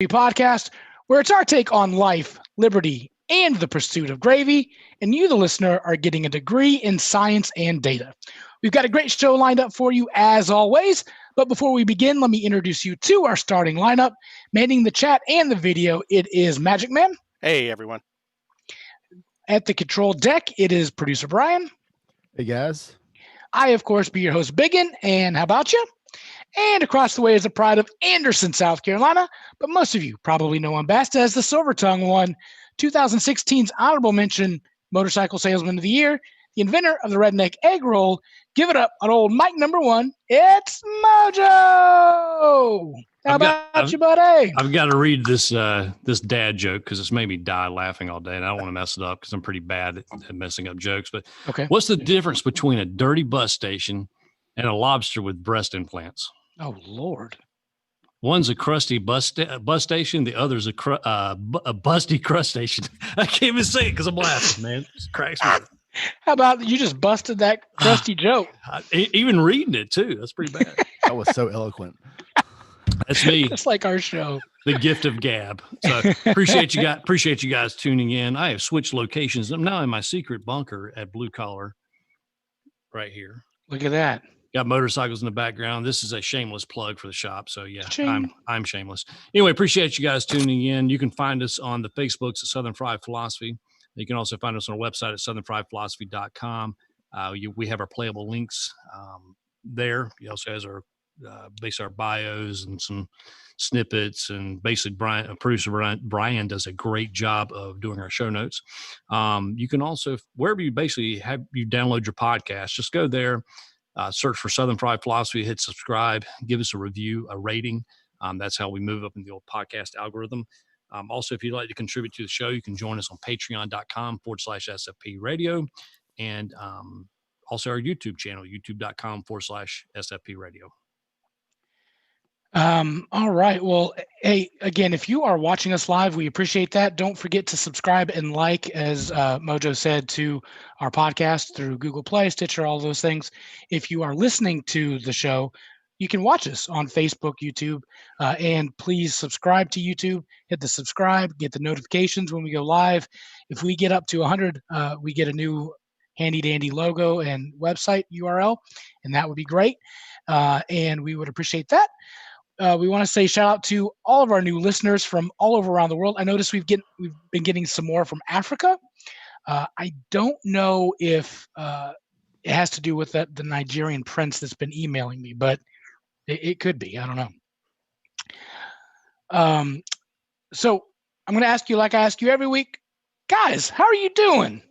podcast, where it's our take on life, liberty, and the pursuit of gravy, and you, the listener, are getting a degree in science and data. We've got a great show lined up for you as always, but before we begin, let me introduce you to our starting lineup. Manning the chat and the video, it is Magic Man. Hey, everyone. At the control deck, it is producer Brian. Hey, guys. I, of course, be your host, Biggin, and how about you? And across the way is the pride of Anderson, South Carolina, but most of you probably know him best as the Silver Tongue won 2016's honorable mention Motorcycle Salesman of the Year, the inventor of the redneck egg roll. Give it up on old Mike number one. It's Mojo. How about you, buddy? I've got to read this dad joke because it's made me die laughing all day, and I don't want to mess it up because I'm pretty bad at messing up jokes. But okay, what's the difference between a dirty bus station and a lobster with breast implants? Oh, Lord. One's a crusty bus station. The other's a busty crust station. I can't even say it because I'm laughing, man. It just cracks me up. How about you just busted that crusty joke? Even reading it, too. That's pretty bad. That was so eloquent. That's me. Just like our show. The gift of gab. So appreciate you guys tuning in. I have switched locations. I'm now in my secret bunker at Blue Collar right here. Look at that. Got motorcycles in the background. This is a shameless plug for the shop. So yeah, Ching. I'm shameless. Anyway, appreciate you guys tuning in. You can find us on the Facebooks at Southern Fried Philosophy. You can also find us on our website at southernfriedphilosophy.com. We have our playable links there. He also has our basically our bios and some snippets, and basically producer Brian does a great job of doing our show notes. You can also, wherever you basically have you download your podcast, just go there. Search for Southern Fried Philosophy, hit subscribe, give us a review, a rating. That's how we move up in the old podcast algorithm. Also, if you'd like to contribute to the show, you can join us on patreon.com/SFP radio. And also our YouTube channel, youtube.com/SFP radio. All right. Well, hey, again, if you are watching us live, we appreciate that. Don't forget to subscribe and like, as Mojo said, to our podcast through Google Play, Stitcher, all those things. If you are listening to the show, you can watch us on Facebook, YouTube, and please subscribe to YouTube. Hit the subscribe, get the notifications when we go live. If we get up to 100, we get a new handy dandy logo and website URL, and that would be great. And we would appreciate that. We want to say shout out to all of our new listeners from all over around the world. I noticed we've been getting some more from Africa. I don't know if it has to do with the Nigerian prince that's been emailing me, but it could be. I don't know. So I'm going to ask you, like I ask you every week, guys, how are you doing?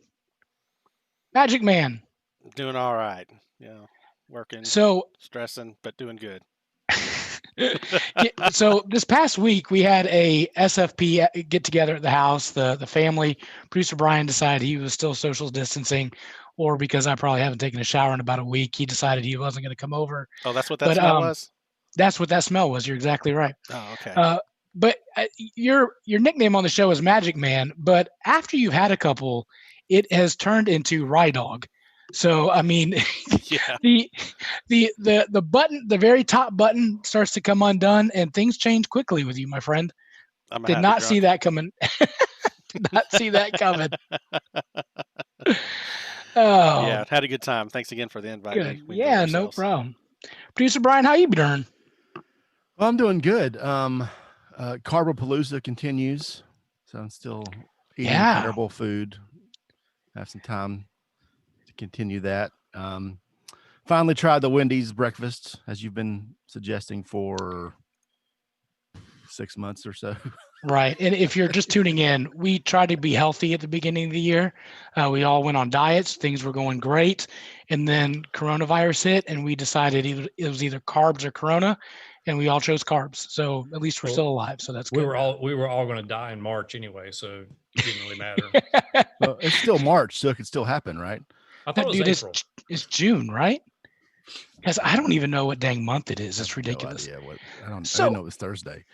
Magic Man. Doing all right. Yeah, working, stressing, but doing good. So this past week we had a SFP get together at the house. The family, producer Brian decided he was still social distancing, or because I probably haven't taken a shower in about a week, he decided he wasn't going to come over. Oh, that's what that smell was? That's what that smell was. You're exactly right. Oh, okay. But your nickname on the show is Magic Man, but after you've had a couple, it has turned into Rye Dog. So I mean, yeah. the button, the very top button, starts to come undone, and things change quickly with you, my friend. Did not see that coming. Did not see that coming. Oh yeah, had a good time. Thanks again for the invite. Good. Yeah, no problem. Producer Brian, how you been doing? Well, I'm doing good. Carbapalooza continues, so I'm still eating terrible food. Have some time to continue that. Finally tried the Wendy's breakfast, as you've been suggesting for 6 months or so. Right. And if you're just tuning in, we tried to be healthy at the beginning of the year. We all went on diets. Things were going great. And then coronavirus hit, and we decided it was either carbs or Corona, and we all chose carbs. So at least we're still alive. So that's good. We were all going to die in March anyway, so it didn't really matter. Well, it's still March, so it could still happen, right? I thought it was April. It's June, right? Because I don't even know what dang month it is. It's ridiculous. Yeah, I didn't know it was Thursday.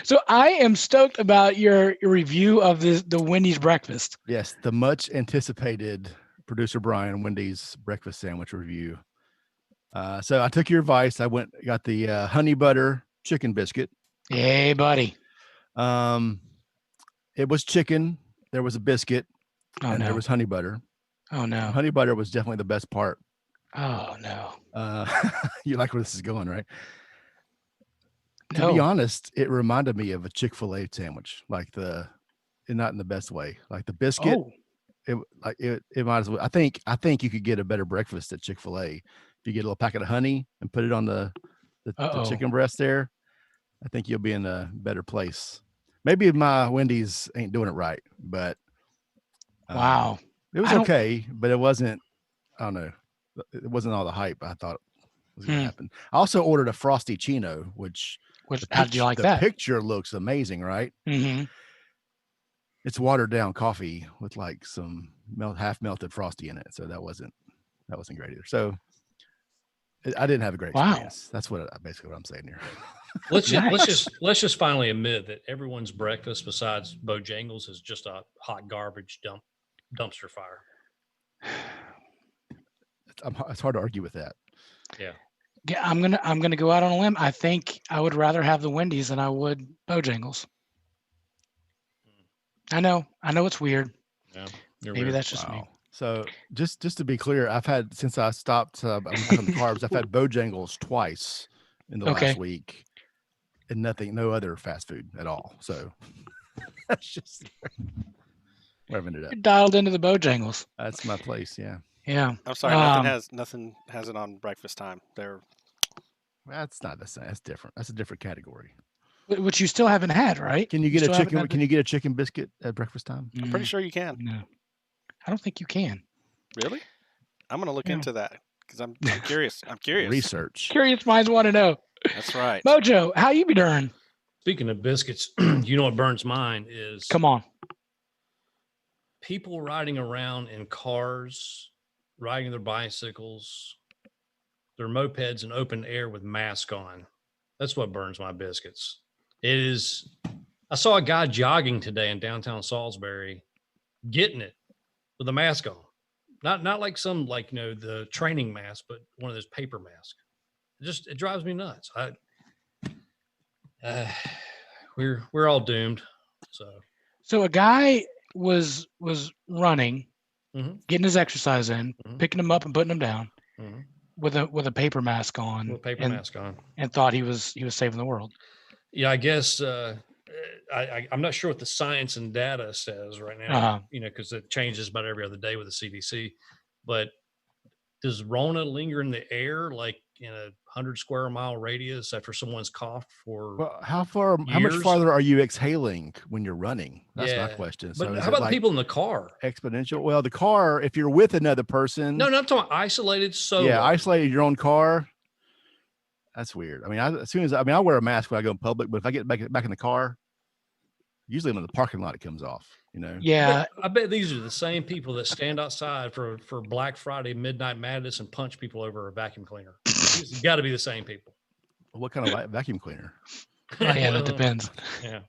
So I am stoked about your review of the Wendy's breakfast. Yes, the much anticipated producer Brian Wendy's breakfast sandwich review. So I took your advice. I got the honey butter chicken biscuit. Hey, buddy. It was chicken. There was a biscuit, and no. there was honey butter. Oh no. Honey butter was definitely the best part. Oh no. You like where this is going, right? No. To be honest, it reminded me of a Chick-fil-A sandwich, like not in the best way. Like the biscuit, it might as well. I think you could get a better breakfast at Chick-fil-A if you get a little packet of honey and put it on the chicken breast there. I think you'll be in a better place. Maybe my Wendy's ain't doing it right, but wow, it was okay, but it wasn't. I don't know. It wasn't all the hype I thought was going to happen. I also ordered a Frosty Chino, which how did you like that? The picture looks amazing, right? Mm-hmm. It's watered down coffee with like some half melted Frosty in it, so that wasn't great either. So I didn't have a great experience. That's basically what I'm saying here. Let's just finally admit that everyone's breakfast besides Bojangles is just a hot garbage dumpster fire. It's hard to argue with that. Yeah. Yeah, I'm gonna go out on a limb. I think I would rather have the Wendy's than I would Bojangles. I know it's weird. Yeah, maybe weird. that's just me. So just to be clear, I've had, since I stopped on the carbs, I've had Bojangles twice in the last week, and no other fast food at all. So that's just where I've ended up. You're dialed into the Bojangles. That's my place. Yeah. Yeah. I'm sorry. Nothing has it on breakfast time. That's not the same. That's different. That's a different category. Which you still haven't had, right? Can you get a chicken? Can you get a chicken biscuit at breakfast time? I'm pretty sure you can. No, I don't think you can. Really? I'm gonna look into that because I'm curious. I'm curious. Research. Curious minds want to know. That's right. Mojo, how you be doing? Speaking of biscuits, you know what burns mine is. Come on. People riding around in cars, riding their bicycles, their mopeds in open air with masks on. That's what burns my biscuits. I saw a guy jogging today in downtown Salisbury getting it with a mask on. Not like some, the training mask, but one of those paper masks. It drives me nuts. We're all doomed. So a guy was running, getting his exercise in, picking him up and putting him down with a paper mask on. With a paper mask on. And thought he was saving the world. Yeah, I guess I'm not sure what the science and data says right now, because it changes about every other day with the CDC. But does Rona linger in the air like in a 100 square mile radius after someone's coughed for? Well, how much farther are you exhaling when you're running? That's my question. But so how about the people in the car? Exponential. Well, the car, if you're with another person. No, I'm talking isolated solo. Yeah, isolated your own car. That's weird. I mean, I wear a mask when I go in public, but if I get back in the car, usually in the parking lot, it comes off, Yeah. But I bet these are the same people that stand outside for Black Friday Midnight Madness and punch people over a vacuum cleaner. It's got to be the same people. What kind of vacuum cleaner? Yeah, that depends. Yeah.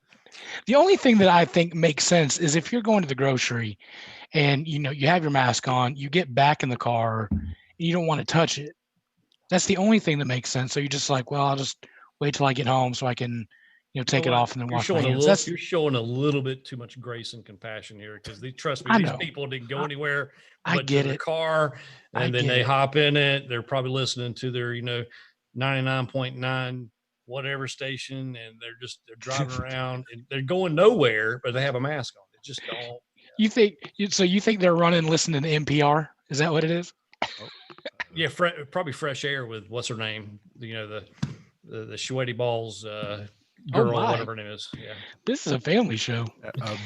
The only thing that I think makes sense is if you're going to the grocery and, you have your mask on, you get back in the car, and you don't want to touch it. That's the only thing that makes sense. So you're just like, well, I'll just wait till I get home so I can, take it off and then wash my hands. You're showing a little bit too much grace and compassion here because trust me, these people didn't go anywhere but to their car, and then they hop in it. They're probably listening to their 99.9 whatever station, and they're driving around and they're going nowhere, but they have a mask on. They just don't. You think they're running listening to NPR? Is that what it is? Yeah, probably Fresh Air with what's her name? The Sweaty Balls girl, whatever her name is. Yeah, this is a family show.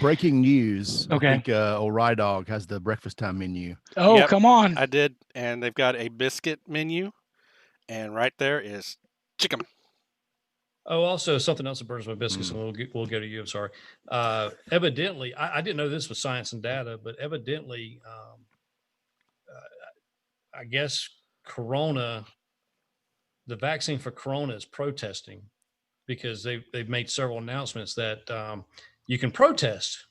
Breaking news. Okay, I think old Rye Dog has the breakfast time menu. Oh, yep, come on! I did, and they've got a biscuit menu, and right there is chicken. Oh, also something else that burns my biscuits, and we'll go to you. I'm sorry. Evidently, I didn't know this was science and data, but evidently, I guess the vaccine for Corona is protesting because they've made several announcements that you can protest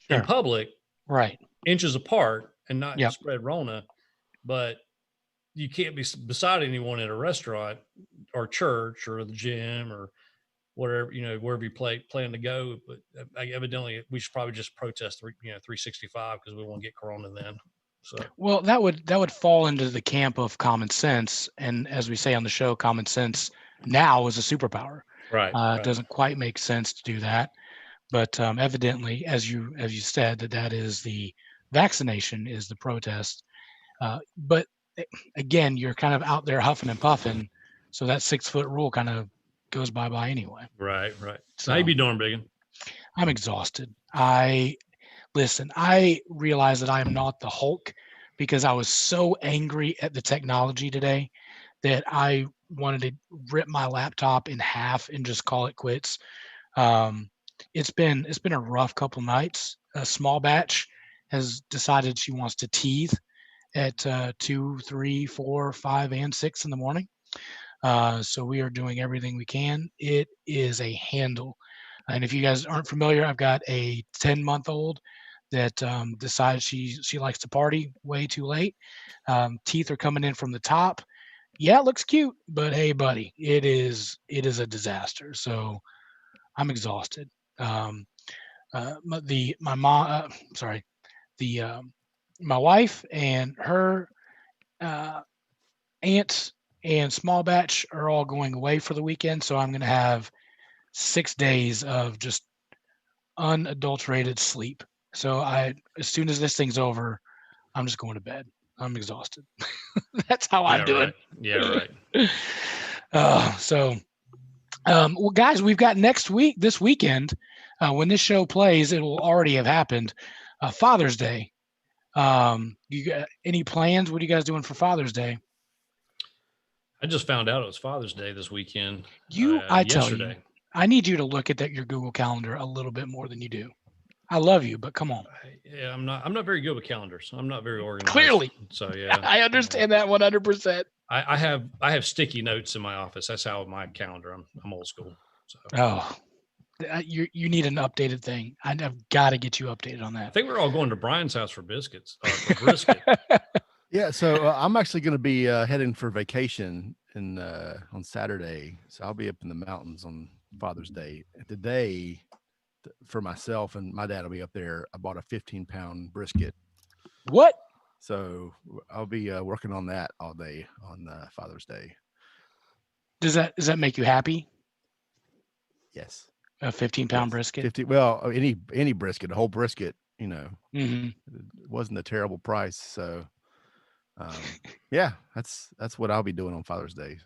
in public, right, inches apart, and not spread Rona, but you can't be beside anyone at a restaurant or church or the gym or whatever, wherever you plan to go. But evidently we should probably just protest 365 because we won't get Corona then. So, well, that would fall into the camp of common sense. And as we say on the show, common sense now is a superpower. Right. It doesn't quite make sense to do that. But evidently, as you said, that is the vaccination is the protest. But again, you're kind of out there huffing and puffing. So that 6-foot rule kind of goes bye-bye anyway. Right. So how you be doing, Biggin? I'm exhausted. Listen, I realize that I am not the Hulk because I was so angry at the technology today that I wanted to rip my laptop in half and just call it quits. It's been a rough couple nights. A small batch has decided she wants to teethe at 2, 3, 4, 5, and 6 in the morning. So we are doing everything we can. It is a handle. And if you guys aren't familiar, I've got a 10-month-old that decides she likes to party way too late. Teeth are coming in from the top. Yeah, it looks cute, but hey, buddy, it is a disaster. So I'm exhausted. My wife and her aunts and small batch are all going away for the weekend, so I'm going to have 6 days of just unadulterated sleep. So as soon as this thing's over, I'm just going to bed. I'm exhausted. That's how I'm doing. Right. Yeah, right. Well, guys, we've got this weekend, when this show plays, it will already have happened. Father's Day. You got any plans? What are you guys doing for Father's Day? I just found out it was Father's Day this weekend. I tell yesterday. you, I need you to look at your Google Calendar a little bit more than you do. I love you, but come on. Yeah, I'm not very good with calendars. I'm not very organized. Clearly. So yeah. I understand that 100%. I have sticky notes in my office. That's how my calendar. I'm old school. So. Oh, you need an updated thing. I've got to get you updated on that. I think we're all going to Brian's house for biscuits, for brisket. Yeah, so I'm actually going to be heading for vacation on Saturday. So I'll be up in the mountains on Father's Day. Today, for myself and my dad will be up there. I bought a 15-pound brisket. What? So I'll be working on that all day on Father's Day. Does that make you happy? Yes. A 15-pound brisket? Any brisket, a whole brisket, Mm-hmm. It wasn't a terrible price. So yeah, that's what I'll be doing on Father's Day.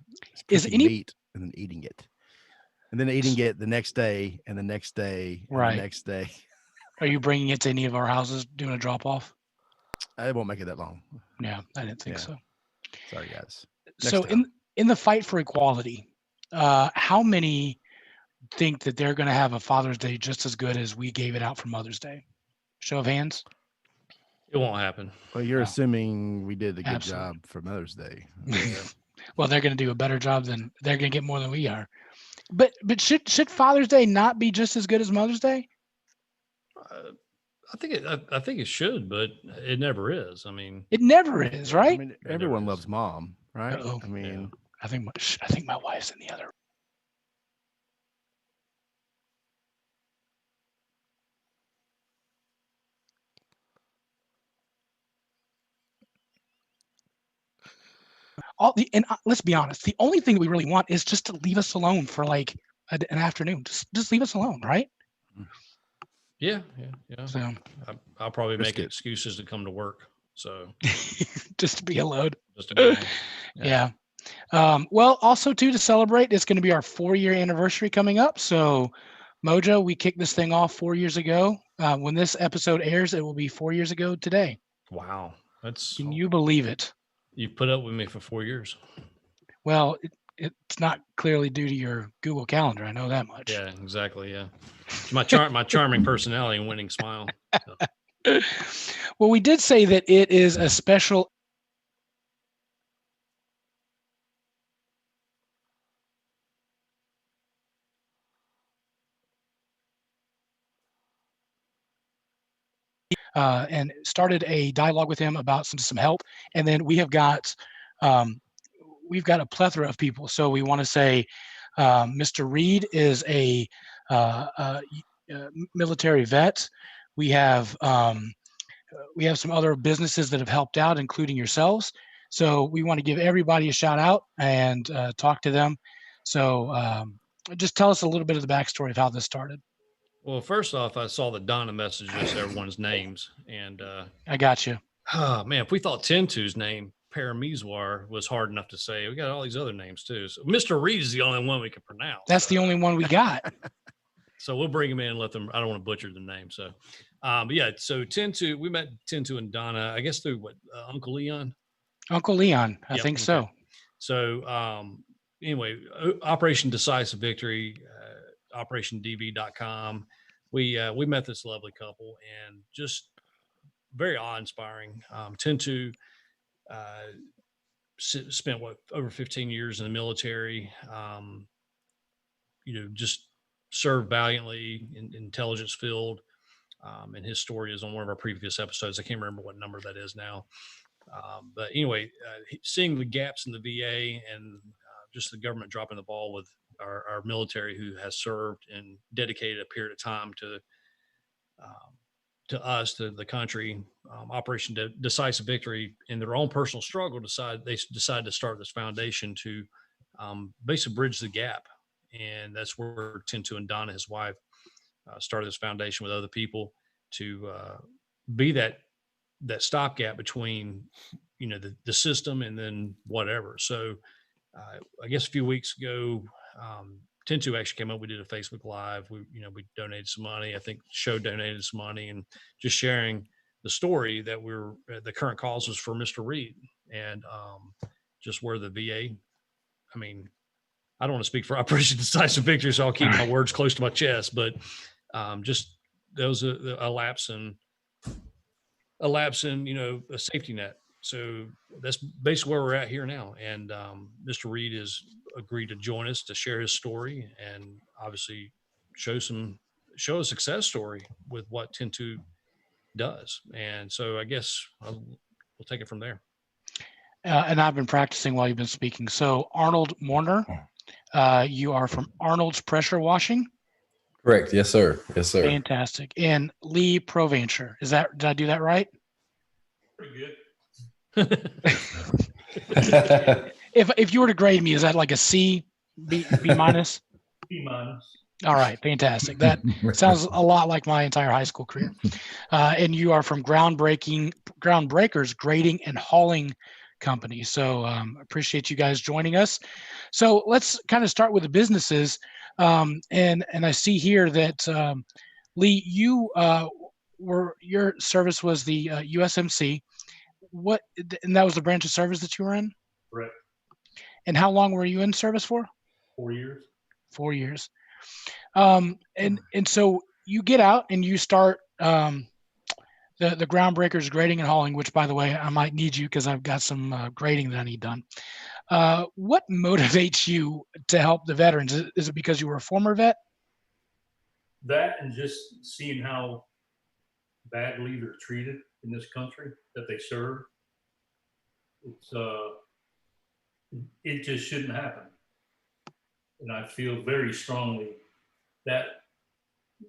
Is meat and then eating it. And then eating it the next day and the next day and the next day. Are you bringing it to any of our houses, doing a drop-off? I won't make it that long. Yeah, I didn't think so. Sorry, guys. So in the fight for equality, how many think that they're going to have a Father's Day just as good as we gave it out for Mother's Day? Show of hands. It won't happen. Well, you're assuming we did a good job for Mother's Day. Well, they're going to do a better job they're going to get more than we are. But should Father's Day not be just as good as Mother's Day? I think it should, but it never is. I mean, it never is, right? I mean, everyone loves mom, right? Uh-oh. I mean, I think my wife's in the other. Let's be honest. The only thing we really want is just to leave us alone for like an afternoon. Just leave us alone, right? Yeah. So I'll probably make excuses to come to work. So just to be alone. Just to be yeah. Well, also too, to celebrate, it's going to be our 4-year anniversary coming up. So Mojo, we kicked this thing off 4 years ago. When this episode airs, it will be 4 years ago today. Wow. Can you believe it? You've put up with me for 4 years. Well, it's not clearly due to your Google Calendar. I know that much. Yeah, exactly. Yeah. My charming personality and winning smile. So. Well, we did say that it is a special. And started a dialogue with him about some help. And then we've got a plethora of people. So we want to say Mr. Reed is a military vet. We have some other businesses that have helped out, including yourselves. So we want to give everybody a shout out and talk to them. So just tell us a little bit of the backstory of how this started. Well, first off, I saw that Donna messaged us everyone's names, and I got you. Oh man, if we thought Tentu's name Parameswar was hard enough to say, we got all these other names too. So Mr. Reed is the only one we can pronounce. That's the only one we got. So we'll bring him in and let them. I don't want to butcher the name. So, but yeah. So Tentu, we met Tentu and Donna, I guess through what Uncle Leon. Uncle Leon, I think okay. so. So anyway, Operation Decisive Victory, OperationDV.com. We met this lovely couple and just very awe-inspiring. Tentu spent over 15 years in the military. Just served valiantly in the intelligence field. And his story is on one of our previous episodes. I can't remember what number that is now. But anyway, seeing the gaps in the VA and just the government dropping the ball with our military who has served and dedicated a period of time to us, to the country, Operation Decisive Victory, in their own personal struggle, they decided to start this foundation to basically bridge the gap. And that's where Tentu and Donna, his wife, started this foundation with other people to be that stopgap between, the system and then whatever. So I guess a few weeks ago, Tentu actually came up. We did a Facebook Live. We donated some money. I think the show donated some money, and just sharing the story that the current cause was for Mr. Reed, and just where the VA. I mean, I don't want to speak for Operation Decisive Victory, so I'll keep my words close to my chest. But just there was a lapse in a safety net. So that's basically where we're at here now. And Mr. Reed has agreed to join us to share his story and obviously show a success story with what Tentu does. And so I guess we'll take it from there. And I've been practicing while you've been speaking. So Arnold Morner, you are from Arnold's Pressure Washing? Correct. Yes, sir. Yes, sir. Fantastic. And Lee Provancher. Did I do that right? Pretty good. If you were to grade me, is that like a C, B minus? B minus. All right, fantastic. That sounds a lot like my entire high school career. And you are from Groundbreakers Grading and Hauling Company. So appreciate you guys joining us. So let's kind of start with the businesses. And I see here that Lee, your service was the USMC. And that was the branch of service that you were in? Correct. And how long were you in service for? 4 years. 4 years. And so you get out and you start the Groundbreakers Grading and Hauling, which, by the way, I might need you because I've got some grading that I need done. What motivates you to help the veterans? Is it because you were a former vet? That and just seeing how badly they're treated in this country that they serve. It just shouldn't happen. And I feel very strongly that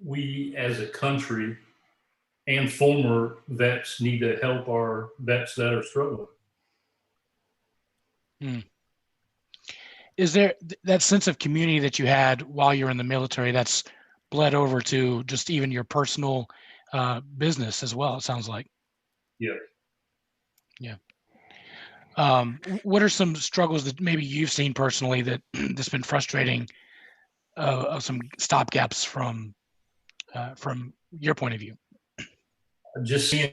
we as a country and former vets need to help our vets that are struggling. Is there that sense of community that you had while you're in the military that's bled over to just even your personal business as well, it sounds like? Yeah. Yeah. What are some struggles that maybe you've seen personally that's been frustrating, of some stopgaps from your point of view? Just seeing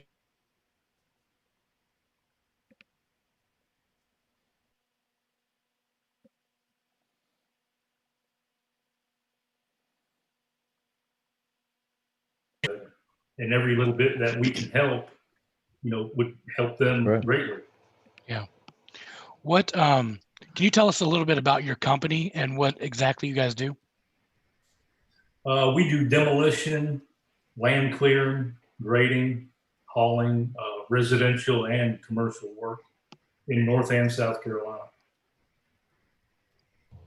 and every little bit that we can help, would help them greatly. Yeah. What can you tell us a little bit about your company and what exactly you guys do? We do demolition, land clearing, grading, hauling, residential and commercial work in North and South Carolina.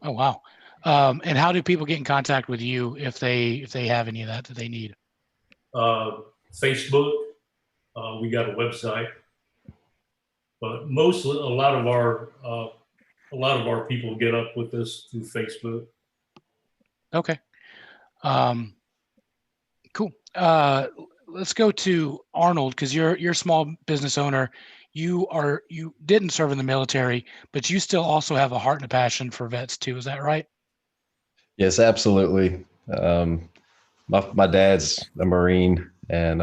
Oh, wow. And how do people get in contact with you if they have any of that they need? Facebook. We got a website, but mostly a lot of our people get up with us through Facebook. Okay. Cool. Let's go to Arnold, because you're a small business owner. You didn't serve in the military, but you still also have a heart and a passion for vets too. Is that right? Yes, absolutely. My dad's a Marine, and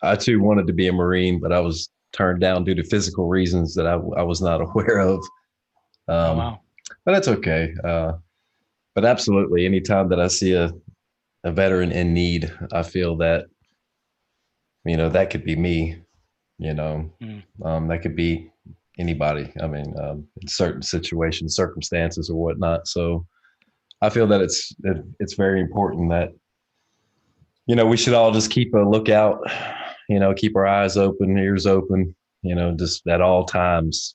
I too wanted to be a Marine, but I was turned down due to physical reasons that I was not aware of. Oh, wow. But that's okay. But absolutely, anytime that I see a veteran in need, I feel that, that could be me, that could be anybody. I mean, in certain situations, circumstances or whatnot. So I feel that it's very important that, we should all just keep a lookout, keep our eyes open, ears open, just at all times,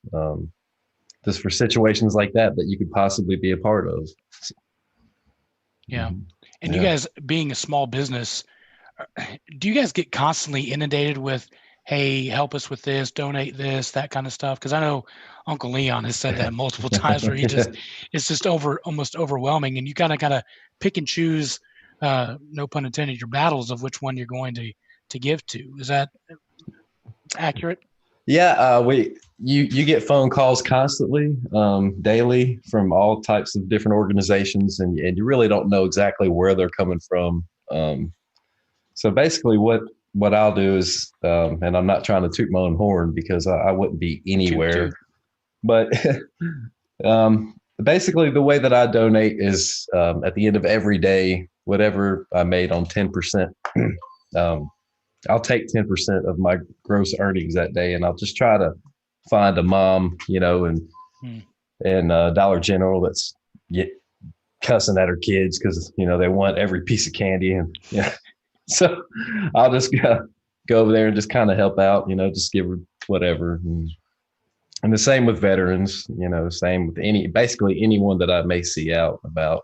just for situations like that you could possibly be a part of. Yeah. And you guys being a small business, do you guys get constantly inundated with, hey, help us with this, donate this, that kind of stuff? Because I know Uncle Leon has said that multiple times where it's just almost overwhelming, and you kind of pick and choose, no pun intended, your battles of which one you're going to give to. Is that accurate? Yeah, you get phone calls constantly, daily, from all types of different organizations, and you really don't know exactly where they're coming from. So basically what I'll do is, and I'm not trying to toot my own horn because I wouldn't be anywhere, but basically the way that I donate is, at the end of every day, whatever I made on 10%, I'll take 10% of my gross earnings that day, and I'll just try to find a mom, and Dollar General that's cussing at her kids because, they want every piece of candy. And so I'll just go over there and just kind of help out, just give her whatever. And the same with veterans, same with basically anyone that I may see out about,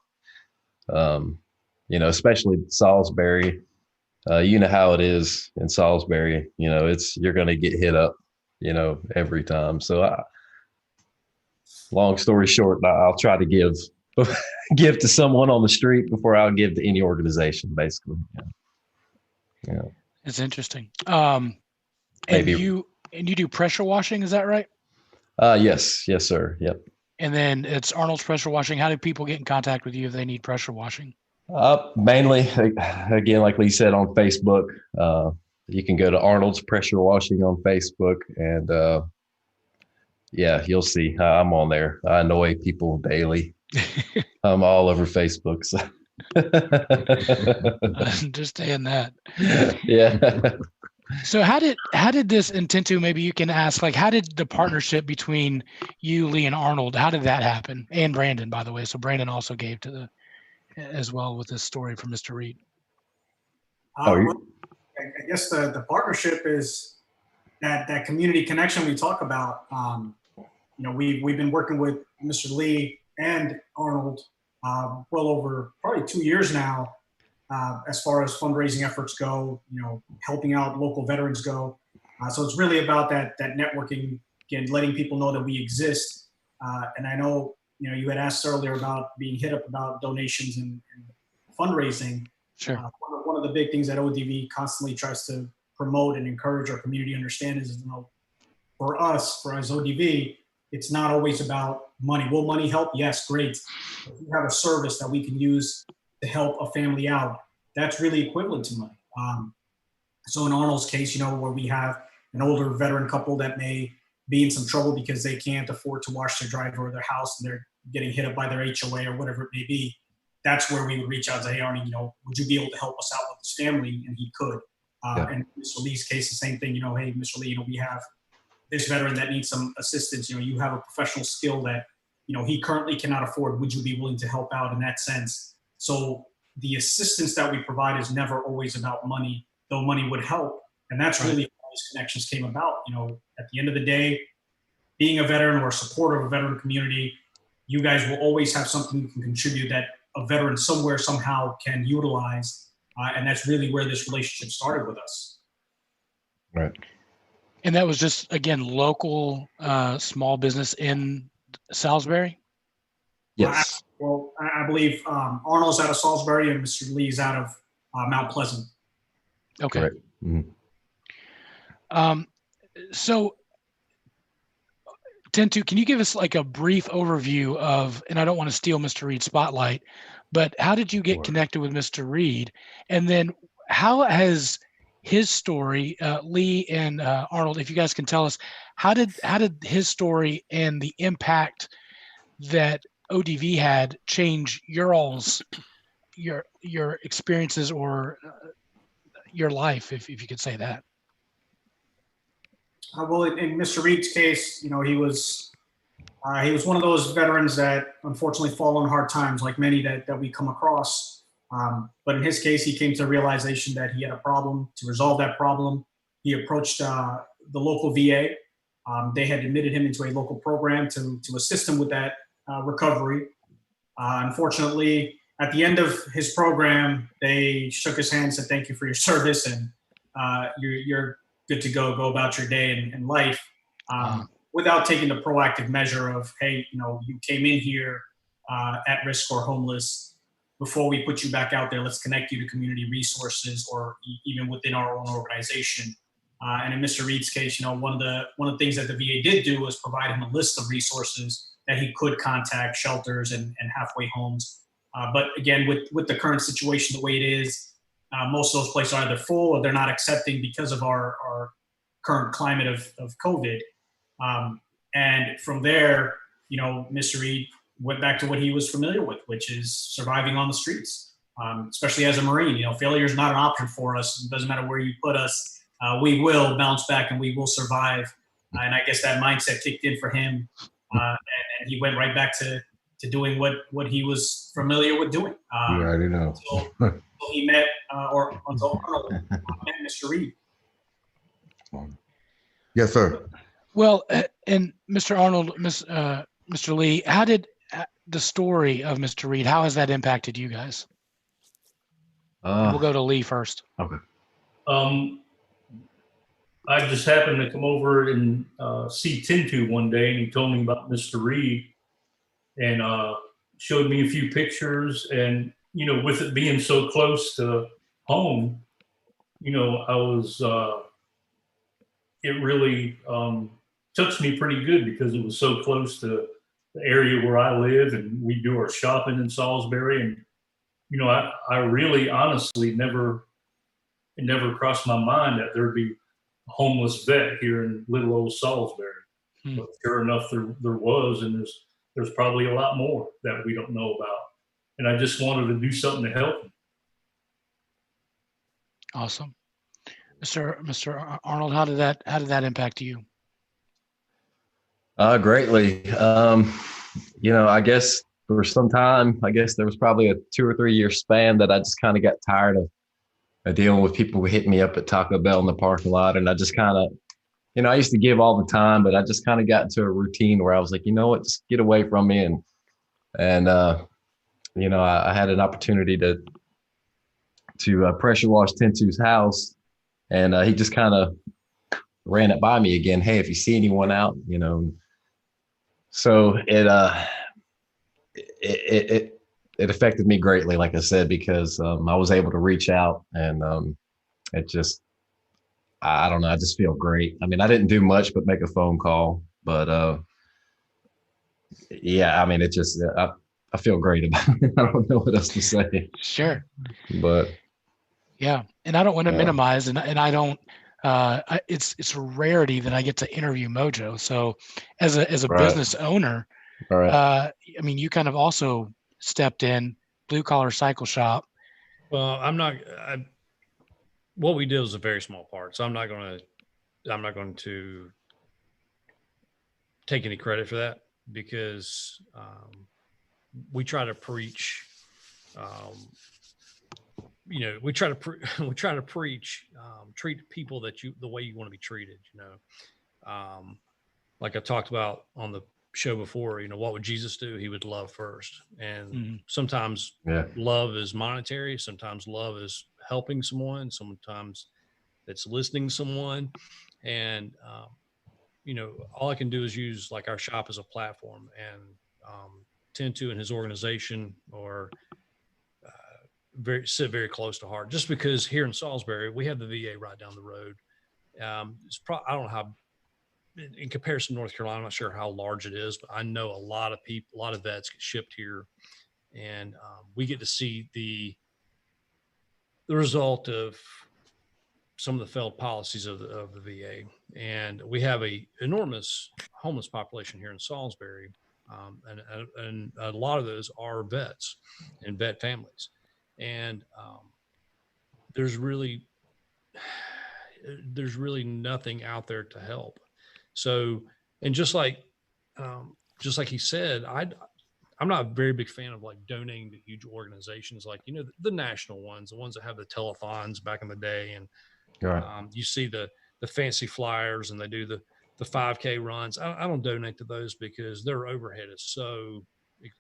especially Salisbury. You know how it is in Salisbury, you're going to get hit up, every time. So long story short, I'll try to give to someone on the street before I'll give to any organization, basically. Yeah. It's interesting. And you do pressure washing, is that right? Yes, sir. Yep. And then it's Arnold's Pressure Washing. How do people get in contact with you if they need pressure washing? Mainly, again, like Lee said, on Facebook. You can go to Arnold's Pressure Washing on Facebook, and you'll see I'm on there. I annoy people daily. I'm all over Facebook. So. I understand that. Yeah. So how did this Intentu, maybe you can ask, how did the partnership between you, Lee, and Arnold, how did that happen? And Brandon, by the way. So Brandon also gave as well with this story from Mr. Reed. Well, I guess the partnership is that community connection we talk about. We've been working with Mr. Lee and Arnold well over probably 2 years now, as far as fundraising efforts go, helping out local veterans go. So it's really about that networking, again, letting people know that we exist. And I know, you had asked earlier about being hit up about donations and fundraising. Sure. One of the big things that ODV constantly tries to promote and encourage our community to understand is, for us as ODV, it's not always about money. Will money help? Yes, great. If we have a service that we can use to help a family out, that's really equivalent to money. So in Arnold's case, where we have an older veteran couple that may be in some trouble because they can't afford to wash their driveway or their house, and they're getting hit up by their HOA or whatever it may be, that's where we would reach out and say, hey, Arnie, would you be able to help us out with this family? And he could. And Mr. Lee's case, the same thing, hey, Mr. Lee, we have this veteran that needs some assistance. You have a professional skill that, he currently cannot afford. Would you be willing to help out in that sense? So the assistance that we provide is never always about money, though money would help. And that's really how these connections came about. At the end of the day, being a veteran or a supporter of a veteran community, you guys will always have something you can contribute that a veteran somewhere somehow can utilize. And that's really where this relationship started with us. Right. And that was just, again, local small business in Salisbury? Yes. Well, I believe Arnold's out of Salisbury and Mr. Lee's out of Mount Pleasant. Okay. Right. Mm-hmm. So, Tentu, can you give us like a brief overview of, and I don't want to steal Mr. Reed's spotlight, but how did you get connected with Mr. Reed? And then how has his story, Lee and Arnold, if you guys can tell us, how did his story and the impact that ODV had change your experiences or your life, if you could say that? Well, in Mr. Reed's case, you know, he was one of those veterans that unfortunately fall on hard times, like many that we come across. But in his case, he came to the realization that he had a problem. To resolve that problem, he approached the local VA. They had admitted him into a local program to assist him with that recovery. Unfortunately, at the end of his program, they shook his hand and said, "Thank you for your service, and you're good to go about your day and life," without taking the proactive measure of, hey, you know, you came in here at risk or homeless. Before we put you back out there, let's connect you to community resources or even within our own organization. And in Mr. Reed's case, you know, one of the things that the VA did do was provide him a list of resources that he could contact, shelters and halfway homes. But again, with the current situation the way it is, most of those places are either full or they're not accepting because of our current climate of COVID. And from there, you know, Mr. Reed went back to what he was familiar with, which is surviving on the streets, especially as a Marine. You know, failure is not an option for us. It doesn't matter where you put us. We will bounce back and we will survive. And I guess that mindset kicked in for him. And he went right back to doing what he was familiar with doing. You already know. Until he met, until Arnold met Mr. Reed. Yes, sir. Well, and Mr. Arnold, Mr. Lee, how did the story of Mr. Reed, how has that impacted you guys? We'll go to Lee first. Okay. I just happened to come over and see Tentu one day, and he told me about Mr. Reed and showed me a few pictures. And, you know, with it being so close to home, you know, I was, it really touched me pretty good because it was so close to the area where I live, and we do our shopping in Salisbury. And, you know, I really honestly it never crossed my mind that there'd be a homeless vet here in little old Salisbury. But sure enough, there was, and there's probably a lot more that we don't know about. And I just wanted to do something to help them. Awesome. Mr. Arnold, how did that impact you? Greatly. You know, I guess for some time, there was probably a 2 or 3 year span that I just kind of got tired of dealing with people who hit me up at Taco Bell in the parking lot. And I just kind of, you know, I used to give all the time, but I just kind of got into a routine where I was like, you know what, just get away from me. And you know, I had an opportunity to pressure wash Tentu's house, and he just kind of ran it by me again. Hey, if you see anyone out, you know. So it affected me greatly, like I said, because I was able to reach out, and it just, I don't know, I just feel great. I mean, I didn't do much but make a phone call, but yeah, I mean, it just, I feel great about it. I don't know what else to say. Sure. But yeah, and I don't want to minimize, and I don't. It's a rarity that I get to interview Mojo. So, as a business owner, I mean, you kind of also stepped in, blue collar cycle shop. Well, what we did was a very small part, so I'm not going to take any credit for that, because we try to preach. You know, we try to preach, treat people the way you want to be treated. You know, like I talked about on the show before, what would Jesus do? He would love first. And sometimes Yeah. love is monetary. Sometimes love is helping someone. Sometimes it's listening to someone. And, all I can do is use like our shop as a platform, and Tintu and his organization are sit very close to heart, just because here in Salisbury, we have the VA right down the road. I don't know how, in comparison to North Carolina, I'm not sure how large it is, but I know a lot of people, a lot of vets get shipped here, and we get to see the result of some of the failed policies of the VA. And we have a enormous homeless population here in Salisbury. And a lot of those are vets and vet families. And there's really nothing out there to help. So, and just like he said, I'm not a very big fan of like donating to huge organizations, like, the national ones, the ones that have the telethons back in the day. And you see the fancy flyers, and they do the 5K runs. I don't donate to those because their overhead is so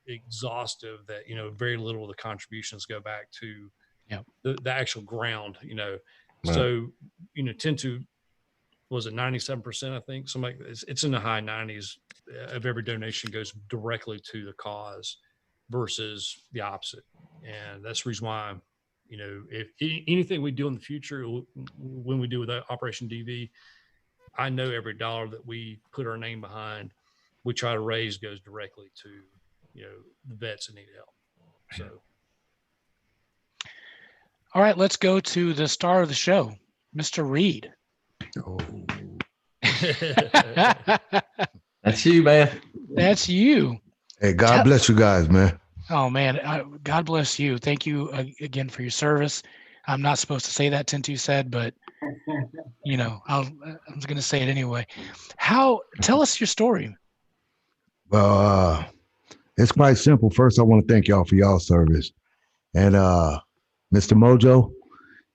exhaustive that, very little of the contributions go back to the actual ground, Right. So, tend to, was it 97%? I think it's in the high 90s of every donation goes directly to the cause versus the opposite. And that's the reason why, if anything we do in the future, when we do with Operation DV, I know every dollar that we put our name behind, we try to raise goes directly to, the vets that need help. So. All right, let's go to the star of the show, Mr. Reed. Oh. That's you, man. That's you. Hey, God bless you guys, man. Oh, man. God bless you. Thank you again for your service. I'm not supposed to say that, Tintu said, but, I'm going to say it anyway. Tell us your story. Well, it's quite simple. First, I want to thank y'all for y'all service. And Mr. Mojo,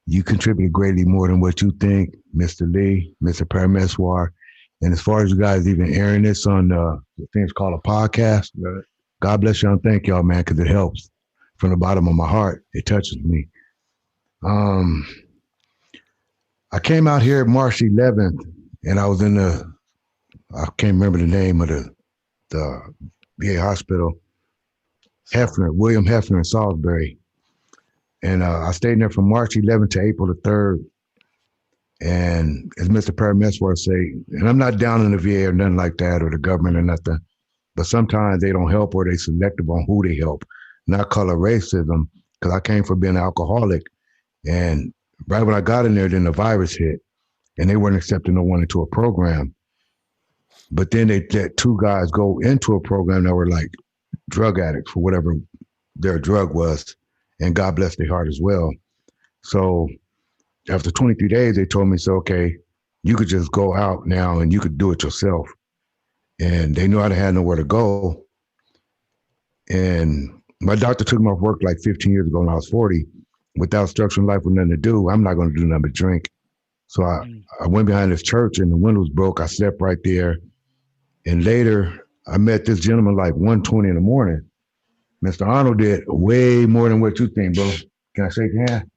you contributed greatly more than what you think. Mr. Lee, Mr. Parameswar. And as far as you guys even airing this on the thing's called a podcast, God bless y'all and thank y'all, man, because it helps from the bottom of my heart. It touches me. I came out here March 11th, and I was in I can't remember the name of the VA hospital, William Hefner in Salisbury. And I stayed there from March 11th to April the 3rd. And as Mr. Parameswar say, and I'm not down in the VA or nothing like that, or the government or nothing, but sometimes they don't help, or they selective on who they help. Not color racism, because I came from being an alcoholic. And right when I got in there, then the virus hit, and they weren't accepting no one into a program. But then they let two guys go into a program that were like drug addicts for whatever their drug was. And God bless their heart as well. So after 23 days, they told me, so, okay, you could just go out now and you could do it yourself. And they knew I had nowhere to go. And my doctor took me off work like 15 years ago when I was 40. Without structure in life with nothing to do, I'm not going to do nothing but drink. So I went behind this church and the windows broke. I slept right there. And later, I met this gentleman like 1:20 in the morning. Mr. Arnold did way more than what you think, bro. Can I shake your hand?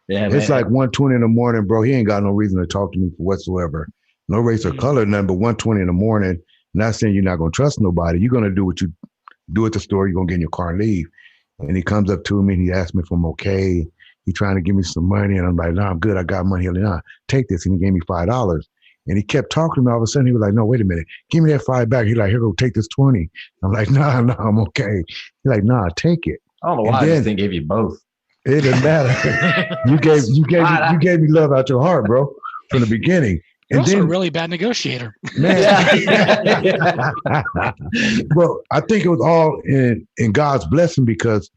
Yeah, it's like 1:20 in the morning, bro. He ain't got no reason to talk to me whatsoever. No race or color, nothing, but 1:20 in the morning. Not saying you're not going to trust nobody. You're going to do what you do at the store. You're going to get in your car and leave. And he comes up to me and he asks me if I'm okay. He's trying to give me some money. And I'm like, no, I'm good. I got money. He's like, nah, take this. And he gave me $5. And he kept talking to me. All of a sudden, he was like, no, wait a minute. Give me that $5 back. He's like, here, go take this 20. I'm like, nah, I'm okay. He's like, nah, take it. I don't know why I didn't give you both. It doesn't matter. you gave me love out your heart, bro, from the beginning. You're also a really bad negotiator. Man. Well, I think it was all in God's blessing because,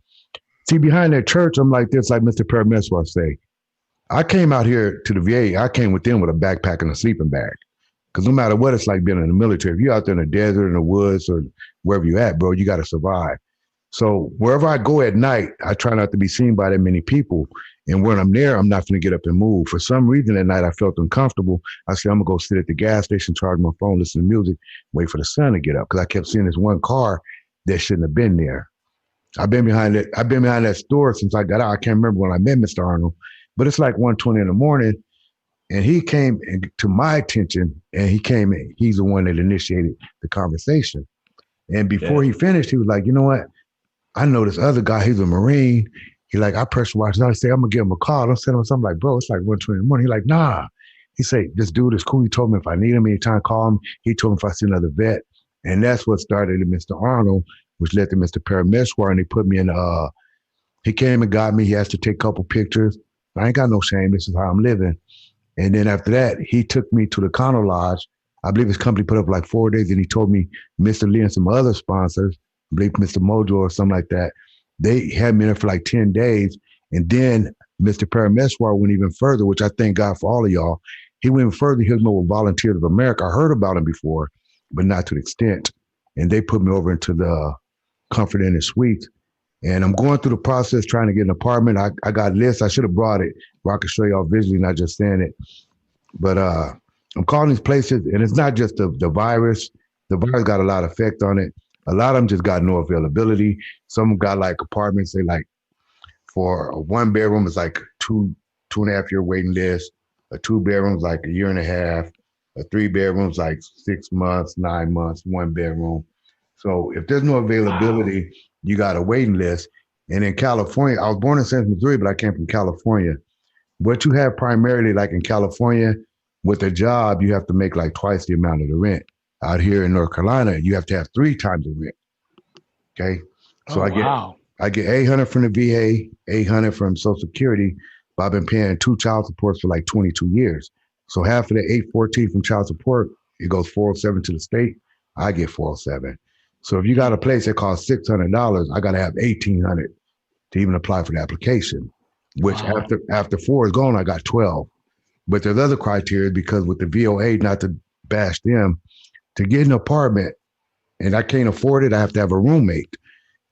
see, behind that church, I'm like this, like Mr. Parameswar say. I came out here to the VA. I came with them with a backpack and a sleeping bag. Because no matter what it's like being in the military, if you're out there in the desert, in the woods, or wherever you're at, bro, you got to survive. So wherever I go at night, I try not to be seen by that many people. And when I'm there, I'm not going to get up and move. For some reason that night, I felt uncomfortable. I said, I'm going to go sit at the gas station, charge my phone, listen to music, wait for the sun to get up. Because I kept seeing this one car that shouldn't have been there. I've been behind that store since I got out. I can't remember when I met Mr. Arnold, but it's like 1:20 in the morning. And he came to my attention, and he's the one that initiated the conversation. And before he finished, he was like, you know what? I know this other guy, he's a Marine. He like, I pressure washed. I say, I'm gonna give him a call. I'm sending him something like, bro, it's like 1:20 in the morning. He like, nah. He say, this dude is cool. He told me if I need him anytime, call him. He told me if I see another vet. And that's what started at Mr. Arnold, which led to Mr. Parameswar. And they put me in, he came and got me. He asked to take a couple pictures. I ain't got no shame. This is how I'm living. And then after that, he took me to the Cono Lodge. I believe his company put up like 4 days, and he told me Mr. Lee and some other sponsors, I believe Mr. Mojo or something like that, they had me there for like 10 days. And then Mr. Parameswar went even further, which I thank God for all of y'all. He went further. He was with Volunteers of America. I heard about him before, but not to the extent. And they put me over into the Comfort Inn and Suites. And I'm going through the process trying to get an apartment. I got lists. I should have brought it where I could show y'all visually, not just saying it. But I'm calling these places, and it's not just the virus. The virus got a lot of effect on it. A lot of them just got no availability. Some got like apartments. They like for a 1-bedroom is like 2.5 year waiting list. A 2-bedroom is like 1.5 years. A 3-bedroom is like 6 months, 9 months, 1 bedroom. So if there's no availability, you got a waiting list. And in California, I was born in St. Missouri, but I came from California. What you have primarily, like in California, with a job, you have to make like twice the amount of the rent. Out here in North Carolina, you have to have 3 times the rent. Okay. So I get $800 from the VA, $800 from Social Security, but I've been paying 2 child supports for like 22 years. So half of the $814 from child support, it goes $407 to the state. I get $407. So if you got a place that costs $600, I got to have $1,800 to even apply for the application, which after 4 is gone, I got 12. But there's other criteria because with the VOA, not to bash them, to get an apartment, and I can't afford it, I have to have a roommate.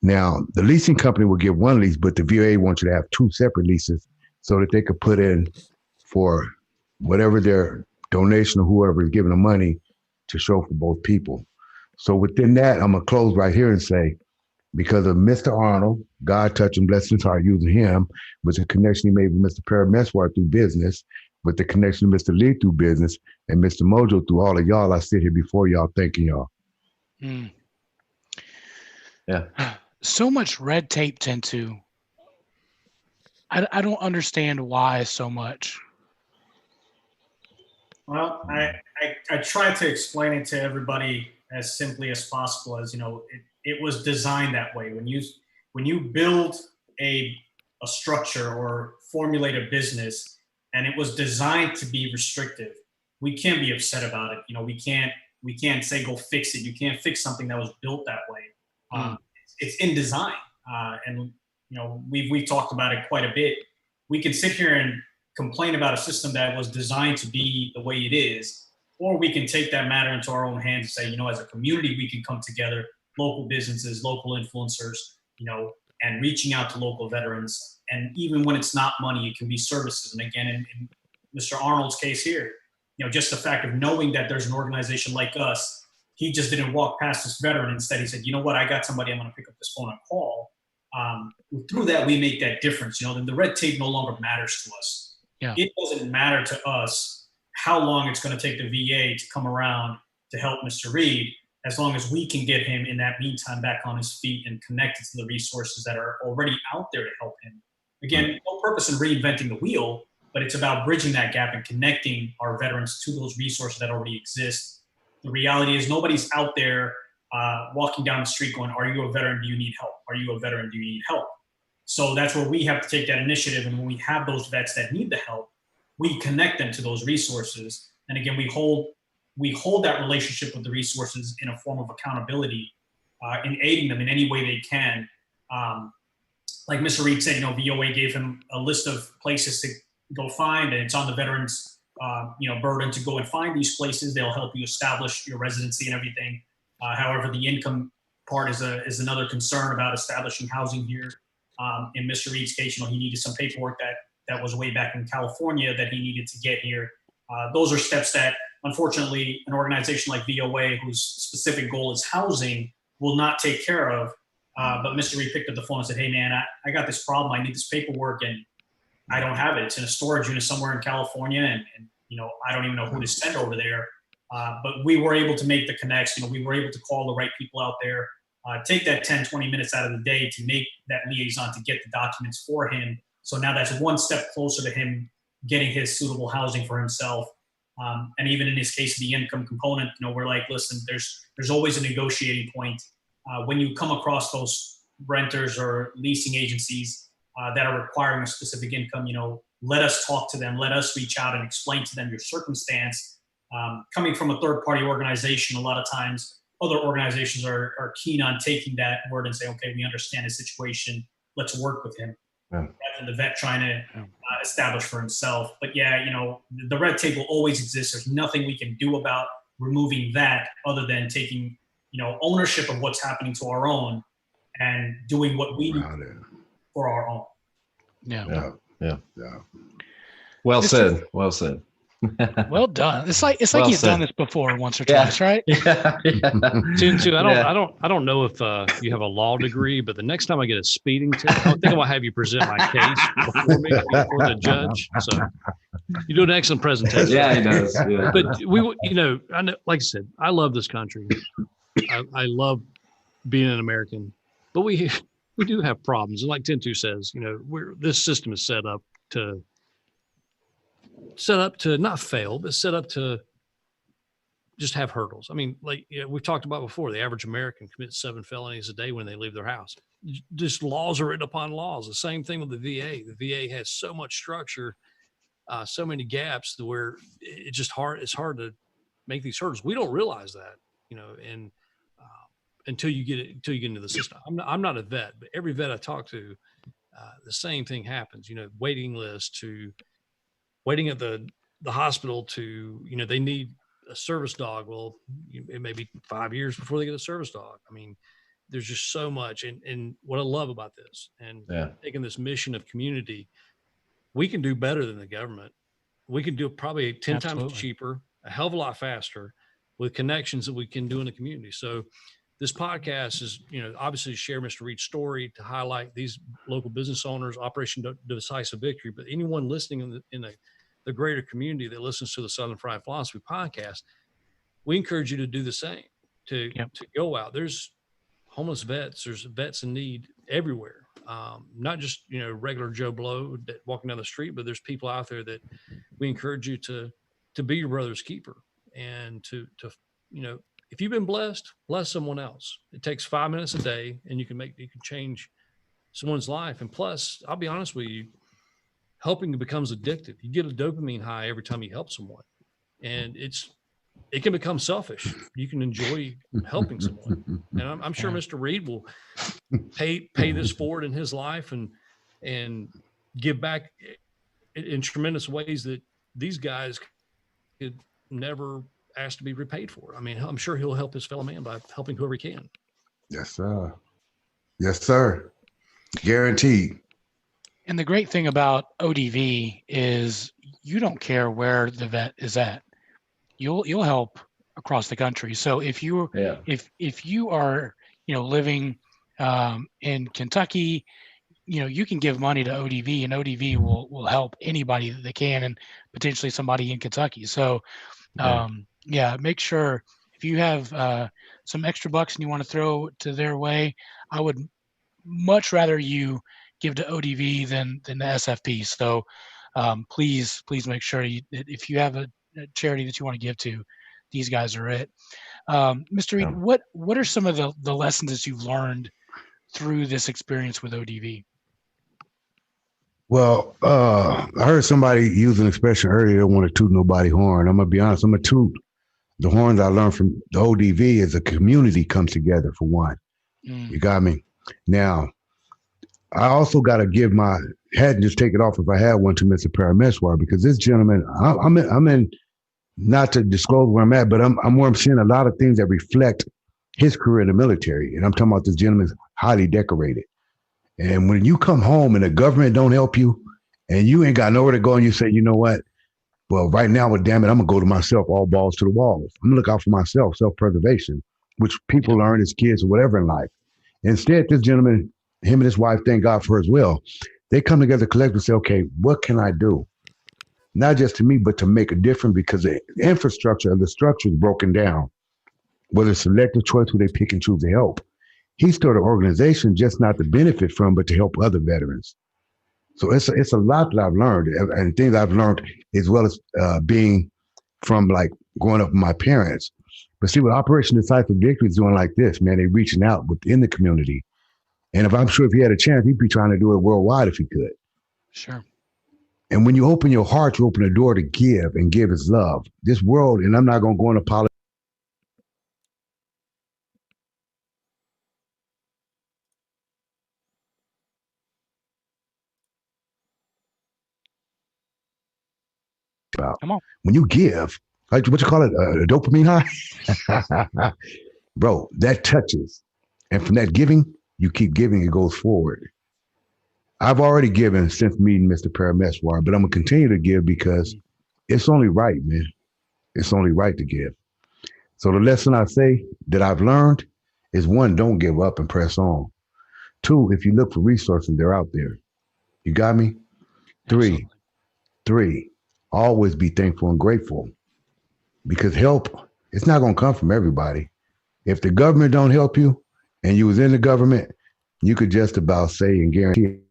Now, the leasing company will give 1 lease, but the VOA wants you to have 2 separate leases so that they could put in for whatever their donation or whoever is giving the money to show for both people. So within that, I'm going to close right here and say, because of Mr. Arnold, God touch and bless his heart using him, with the connection he made with Mr. Parameswar through business, with the connection of Mr. Lee through business, and Mr. Mojo through all of y'all, I sit here before y'all thanking y'all. Yeah. So much red tape into. I don't understand why so much. Well, I try to explain it to everybody as simply as possible. As you know, it was designed that way. When you build a structure or formulate a business, and it was designed to be restrictive, we can't be upset about it. You know, we can't say go fix it. You can't fix something that was built that way. It's in design, and you know we've talked about it quite a bit. We can sit here and complain about a system that was designed to be the way it is, or we can take that matter into our own hands and say, you know, as a community, we can come together, local businesses, local influencers, you know, and reaching out to local veterans. And even when it's not money, it can be services. And again, in Mr. Arnold's case here, you know, just the fact of knowing that there's an organization like us, he just didn't walk past this veteran. Instead, he said, you know what, I got somebody, I'm going to pick up this phone and call. Through that, we make that difference. You know, then the red tape no longer matters to us. Yeah. It doesn't matter to us how long it's going to take the VA to come around to help Mr. Reed, as long as we can get him in that meantime back on his feet and connected to the resources that are already out there to help him. Again, no purpose in reinventing the wheel, but it's about bridging that gap and connecting our veterans to those resources that already exist. The reality is nobody's out there walking down the street going, are you a veteran? Do you need help? Are you a veteran? Do you need help? So that's where we have to take that initiative. And when we have those vets that need the help, we connect them to those resources. And again, we hold that relationship with the resources in a form of accountability, in aiding them in any way they can. Like Mr. Reed said, you know, VOA gave him a list of places to go find, and it's on the veterans, burden to go and find these places. They'll help you establish your residency and everything. However, the income part is another concern about establishing housing here. In Mr. Reed's case, you know, he needed some paperwork that was way back in California that he needed to get here. Those are steps that, unfortunately, an organization like VOA, whose specific goal is housing, will not take care of. But Mr. Reed picked up the phone and said, hey, man, I got this problem. I need this paperwork, and I don't have it. It's in a storage unit somewhere in California, and I don't even know who to send over there. But we were able to make the connects. We were able to call the right people out there, take that 10, 20 minutes out of the day to make that liaison to get the documents for him. So now that's one step closer to him getting his suitable housing for himself. And even in his case, the income component, we're like, listen, there's always a negotiating point. When you come across those renters or leasing agencies that are requiring a specific income, let us talk to them. Let us reach out and explain to them your circumstance. Coming from a third-party organization, a lot of times other organizations are keen on taking that word and say, okay, we understand his situation. Let's work with him. Rather than the vet trying to establish for himself. But yeah, the red tape will always exist. There's nothing we can do about removing that other than taking, ownership of what's happening to our own and doing what we need for our own. Yeah. Well said. Well said. Well done. It's like you've done this before once or twice, right? Yeah. Too. I don't know if you have a law degree, but the next time I get a speeding ticket, I think I'm gonna have you present my case before the judge. So you do an excellent presentation. Yeah, he does. Yeah. But I know, like I said, I love this country. I love being an American, but we do have problems. And like Tintu says, this system is set up to not fail, but set up to just have hurdles. I mean, we've talked about before, the average American commits 7 felonies a day when they leave their house. Just laws are written upon laws. The same thing with the VA. The VA has so much structure, so many gaps where it's just hard. It's hard to make these hurdles. We don't realize that, and until you get into the system. I'm not a vet, but every vet I talk to, the same thing happens. Waiting list to waiting at the hospital to, they need a service dog. Well, it may be 5 years before they get a service dog. I mean, there's just so much. And what I love about this and taking this mission of community, we can do better than the government. We can do it probably 10 times cheaper, a hell of a lot faster with connections that we can do in the community. So this podcast is, obviously to share Mr. Reed's story, to highlight these local business owners, Operation Decisive Victory, but anyone listening in the greater community that listens to the Southern Fried Philosophy podcast, we encourage you to do the same, to go out. There's homeless vets, there's vets in need everywhere. Not just, regular Joe Blow walking down the street, but there's people out there that we encourage you to be your brother's keeper and to if you've been blessed, bless someone else. It takes 5 minutes a day and you can change someone's life. And plus, I'll be honest with you, helping becomes addictive. You get a dopamine high every time you help someone. And it can become selfish. You can enjoy helping someone. And I'm sure Mr. Reed will pay this forward in his life and give back in tremendous ways that these guys could never ask to be repaid for. I mean, I'm sure he'll help his fellow man by helping whoever he can. Yes, sir. Yes, sir. Guaranteed. And the great thing about ODV is you don't care where the vet is at. You'll help across the country. So if you are living in Kentucky, you can give money to ODV, and ODV will help anybody that they can, and potentially somebody in Kentucky. So make sure if you have some extra bucks and you want to throw to their way, I would much rather you give to ODV than the SFP. So please make sure if you have a charity that you want to give to, these guys are it. Mr. Reed, what are some of the lessons that you've learned through this experience with ODV? Well, I heard somebody use an expression earlier, don't want to toot nobody horn. I'm going to be honest, I'm going to toot the horns I learned from the ODV as a community comes together for one. You got me? Now, I also got to give my head and just take it off if I had one to Mr. Parameswar, because this gentleman, I'm in, not to disclose where I'm at, but I'm where I'm seeing a lot of things that reflect his career in the military. And I'm talking about this gentleman's highly decorated. And when you come home and the government don't help you and you ain't got nowhere to go, and you say, you know what? Well, right now, well, damn it, I'm gonna go to myself, all balls to the walls. I'm gonna look out for myself, self-preservation, which people learn as kids or whatever in life. Instead, this gentleman, him and his wife, thank God for her as well. They come together collectively and say, okay, what can I do? Not just to me, but to make a difference, because the infrastructure of the structure is broken down. Whether it's selective choice, who they pick and choose to help. He started an organization just not to benefit from, but to help other veterans. So it's a lot that I've learned, and things I've learned as well as being from like growing up with my parents. But see, what Operation Decisive Victory is doing like this, man, they're reaching out within the community. And I'm sure if he had a chance, he'd be trying to do it worldwide if he could. Sure. And when you open your heart, you open the door to give, and give is love. This world, and I'm not going to go into politics. Come on. When you give, like what you call it, a dopamine high, bro, that touches. And from that giving, you keep giving, it goes forward. I've already given since meeting Mr. Parameswar, but I'm going to continue to give because it's only right, man. It's only right to give. So the lesson I say that I've learned is, one, don't give up and press on. Two, if you look for resources, they're out there. You got me? Three, always be thankful and grateful, because help, it's not going to come from everybody. If the government don't help you and you was in the government, you could just about say and guarantee it.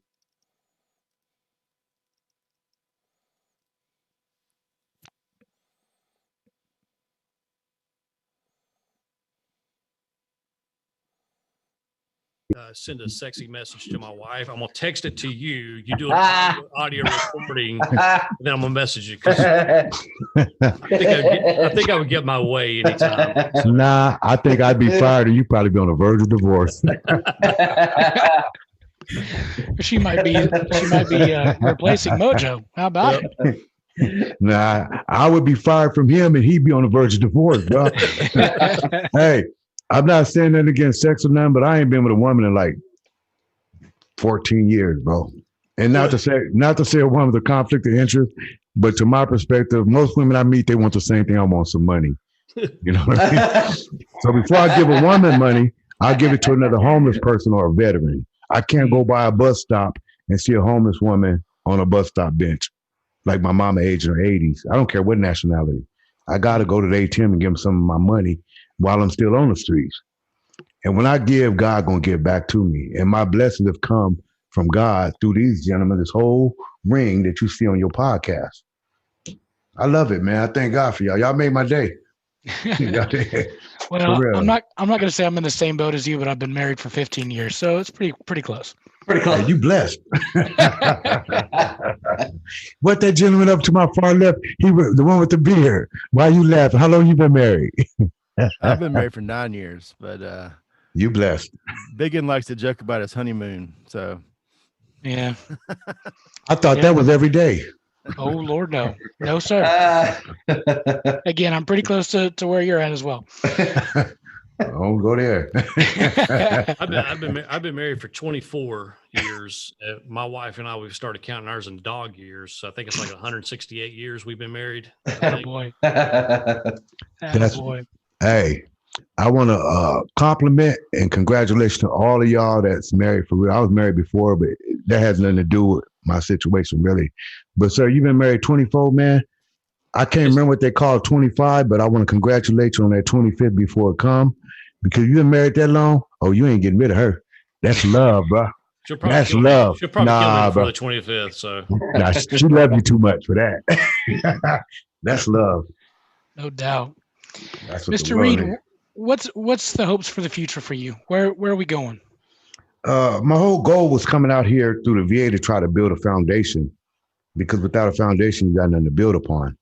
Send a sexy message to my wife. I'm gonna text it to you. You do an audio recording, and then I'm gonna message you. I think I would get my way anytime. Nah, I think I'd be fired, and you'd probably be on the verge of divorce. She might be replacing Mojo. How about it? Nah, I would be fired from him, and he'd be on the verge of divorce, bro. Hey, I'm not saying that against sex or none, but I ain't been with a woman in like 14 years, bro. And not to say a woman with a conflict of interest, but to my perspective, most women I meet, they want the same thing. I want some money. You know what I mean? So before I give a woman money, I'll give it to another homeless person or a veteran. I can't go by a bus stop and see a homeless woman on a bus stop bench, like my mama age in her 80s. I don't care what nationality. I got to go to the ATM and give them some of my money while I'm still on the streets. And when I give, God gonna give back to me. And my blessings have come from God through these gentlemen, this whole ring that you see on your podcast. I love it, man. I thank God for y'all. Y'all made my day. Well, I'm not gonna say I'm in the same boat as you, but I've been married for 15 years, so it's pretty close. Pretty close. Hey, you blessed. What that gentleman up to my far left, he was the one with the beard. Why you laughing? How long you been married? I've been married for 9 years, but you blessed. Biggin likes to joke about his honeymoon. So yeah. I thought that was every day. Oh Lord, no, sir. Again, I'm pretty close to where you're at as well. Don't go there. I've been married for 24 years. My wife and I, we've started counting ours in dog years. So I think it's like 168 years we've been married. Oh boy. Boy. Hey, I want to compliment and congratulations to all of y'all that's married for real. I was married before, but that has nothing to do with my situation, really. But, sir, you've been married 24, man. I can't remember what they call 25, but I want to congratulate you on that 25th before it come. Because you've been married that long, oh, you ain't getting rid of her. That's love, bro. That's love. She'll probably kill me for the 25th. So nah, she loves you too much for that. That's love. No doubt. Mr. Reed, what's the hopes for the future for you? Where are we going? My whole goal was coming out here through the VA to try to build a foundation, because without a foundation, you got nothing to build upon.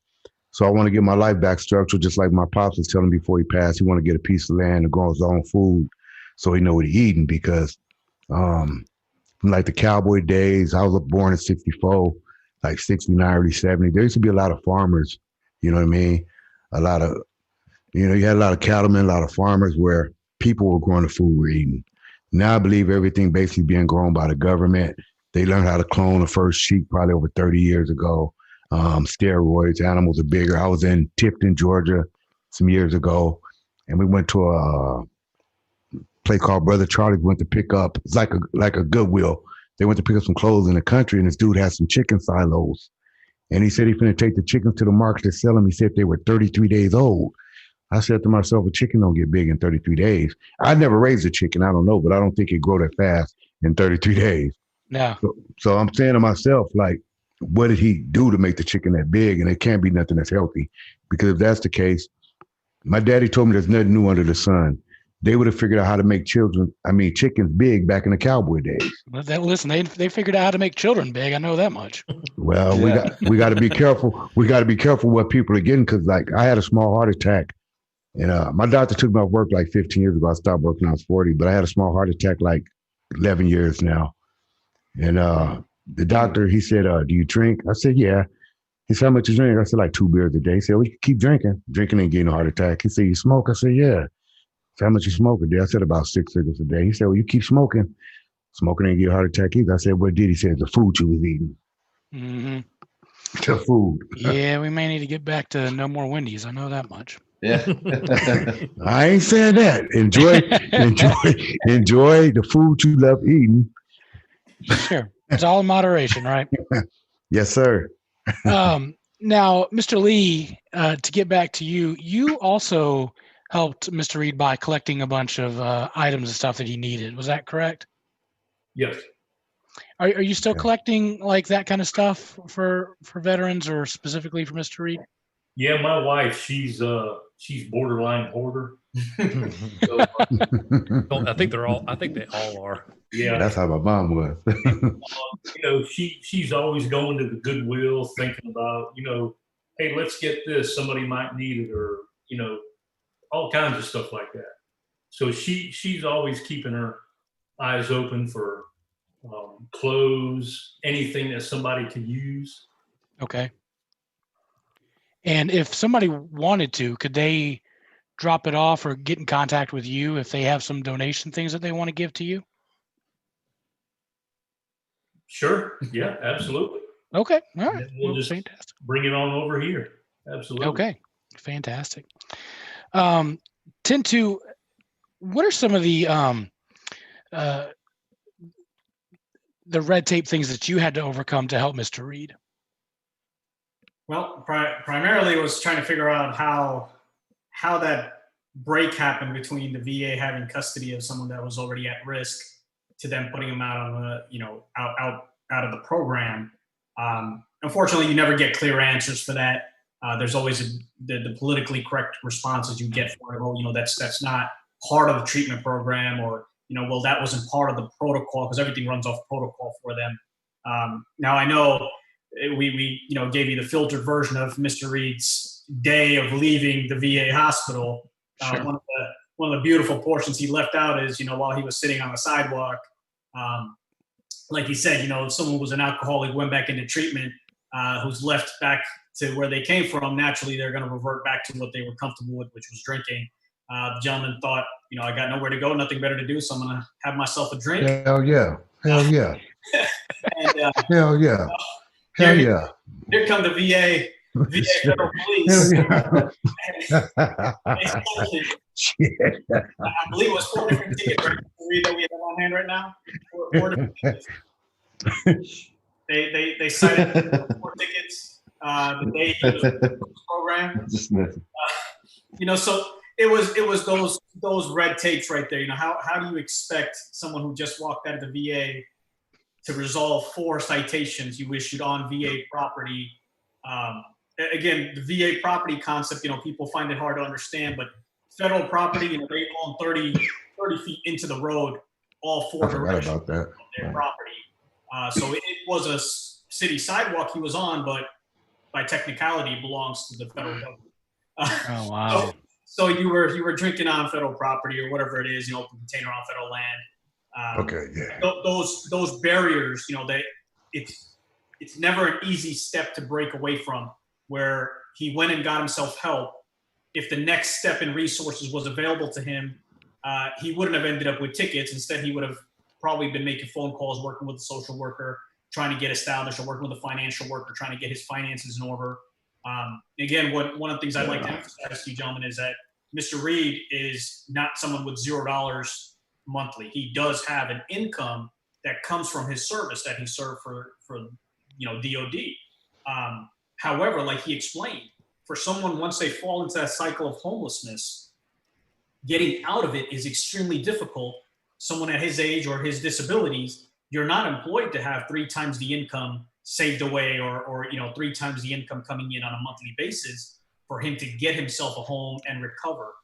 So I want to get my life back structured, just like my pops was telling me before he passed. He want to get a piece of land and grow his own food so he know what he's eating, because from like the cowboy days, I was born in 64, like 69, early 70. There used to be a lot of farmers, you know what I mean? A lot of, you had a lot of cattlemen, a lot of farmers where people were growing the food we're eating. Now I believe everything basically being grown by the government They learned how to clone the first sheep probably over 30 years ago. Steroids, animals are bigger. I was in Tifton, Georgia some years ago, and we went to a place called Brother Charlie's. Went to pick up, it's like a Goodwill. They went to pick up some clothes in the country, and this dude had some chicken silos. And he said he's going to take the chickens to the market to sell them. He said they were 33 days old. I said to myself, a chicken don't get big in 33 days. I never raised a chicken. I don't know, but I don't think it grow that fast in 33 days. No. So I'm saying to myself, like, what did he do to make the chicken that big? And it can't be nothing that's healthy. Because if that's the case, my daddy told me there's nothing new under the sun. They would have figured out how to make chickens big back in the cowboy days. Listen, they figured out how to make children big. I know that much. Well, we got to be careful. We got to be careful what people are getting, because like I had a small heart attack, and my doctor took me off work like 15 years ago. I stopped working when I was 40, but I had a small heart attack like 11 years now. And the doctor, he said, "Do you drink?" I said, "Yeah." He said, "How much you drink?" I said, "Like 2 beers a day." He said, "Well, you can keep drinking. Drinking ain't getting a heart attack." He said, "You smoke?" I said, "Yeah." How much you smoke a day? I said about 6 cigarettes a day. He said, "Well, you keep smoking. Smoking ain't get a heart attack either." I said, "What did?" He said, "The food you was eating." Mm-hmm. The food. Yeah, we may need to get back to no more Wendy's. I know that much. Yeah. I ain't saying that. Enjoy the food you love eating. Sure. It's all in moderation, right? Yes, sir. Now, Mr. Lee, to get back to you, you also helped Mr. Reed by collecting a bunch of items and stuff that he needed. Was that correct? Yes. Are you still collecting like that kind of stuff for veterans, or specifically for Mr. Reed? Yeah, my wife, she's borderline hoarder. So, I think they all are. Yeah, that's how my mom was. She's always going to the Goodwill, thinking about, hey, let's get this. Somebody might need it, or all kinds of stuff like that. So she's always keeping her eyes open for clothes, anything that somebody could use. Okay. And if somebody wanted to, could they drop it off or get in contact with you if they have some donation things that they want to give to you? Sure. Yeah, absolutely. Okay. All right. We'll just fantastic. Bring it on over here. Absolutely. Okay. Fantastic. Tintu, what are some of the red tape things that you had to overcome to help Mr. Reed? Well, primarily it was trying to figure out how that break happened between the VA having custody of someone that was already at risk to them putting him out on the, out of the program. Unfortunately, you never get clear answers for that. There's always the politically correct responses you get for it. Oh, that's not part of the treatment program, or well, that wasn't part of the protocol, because everything runs off protocol for them. Now I know we gave you the filtered version of Mr. Reed's day of leaving the VA hospital. Sure. One of the beautiful portions he left out is, while he was sitting on the sidewalk, like he said, if someone who was an alcoholic went back into treatment, who's left back to where they came from, naturally they're going to revert back to what they were comfortable with, which was drinking. The gentleman thought, I got nowhere to go, nothing better to do, so I'm going to have myself a drink. Hell yeah. Hell yeah. And, hell yeah. Hell yeah. Here come the VA federal police. Hell yeah. I believe it was 4 different tickets, right, that we have on hand right now. 4 different tickets. They cited 4 tickets the day he was in the program. So it was those red tapes right there. How do you expect someone who just walked out of the VA to resolve 4 citations you issued on VA property? Again, the VA property concept, people find it hard to understand, but federal property, they own 30 feet into the road, all 4 directions about that. of their property. So it was a city sidewalk he was on, but by technicality, it belongs to the federal government. Oh, wow. So you were drinking on federal property, or whatever it is, open container on federal land. Okay, yeah. Those barriers, it's never an easy step to break away from, where he went and got himself help. If the next step in resources was available to him, he wouldn't have ended up with tickets. Instead, he would have probably been making phone calls, working with a social worker, trying to get established, or working with a financial worker, trying to get his finances in order. Again, one of the things I'd like to emphasize to you gentlemen is that Mr. Reed is not someone with $0 monthly. He does have an income that comes from his service that he served for DOD. However, like he explained, for someone, once they fall into that cycle of homelessness, getting out of it is extremely difficult. Someone at his age or his disabilities, you're not employed to have 3 times the income saved away or 3 times the income coming in on a monthly basis for him to get himself a home and recover.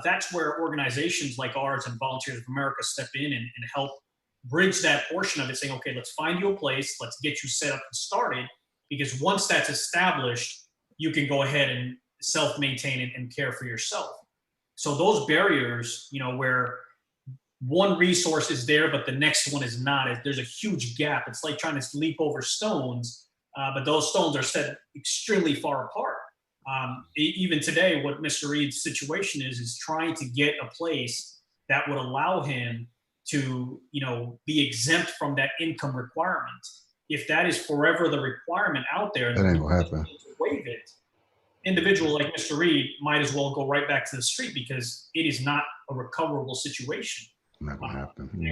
That's where organizations like ours and Volunteers of America step in and help bridge that portion of it, saying, okay, let's find you a place, let's get you set up and started, because once that's established, you can go ahead and self-maintain and care for yourself. So those barriers, where one resource is there, but the next one is not, there's a huge gap. It's like trying to leap over stones, but those stones are set extremely far apart. Even today, what Mr. Reed's situation is trying to get a place that would allow him to, be exempt from that income requirement. If that is forever the requirement out there, that ain't gonna happen. To waive it, individual like Mr. Reed might as well go right back to the street because it is not a recoverable situation. Not gonna happen. And,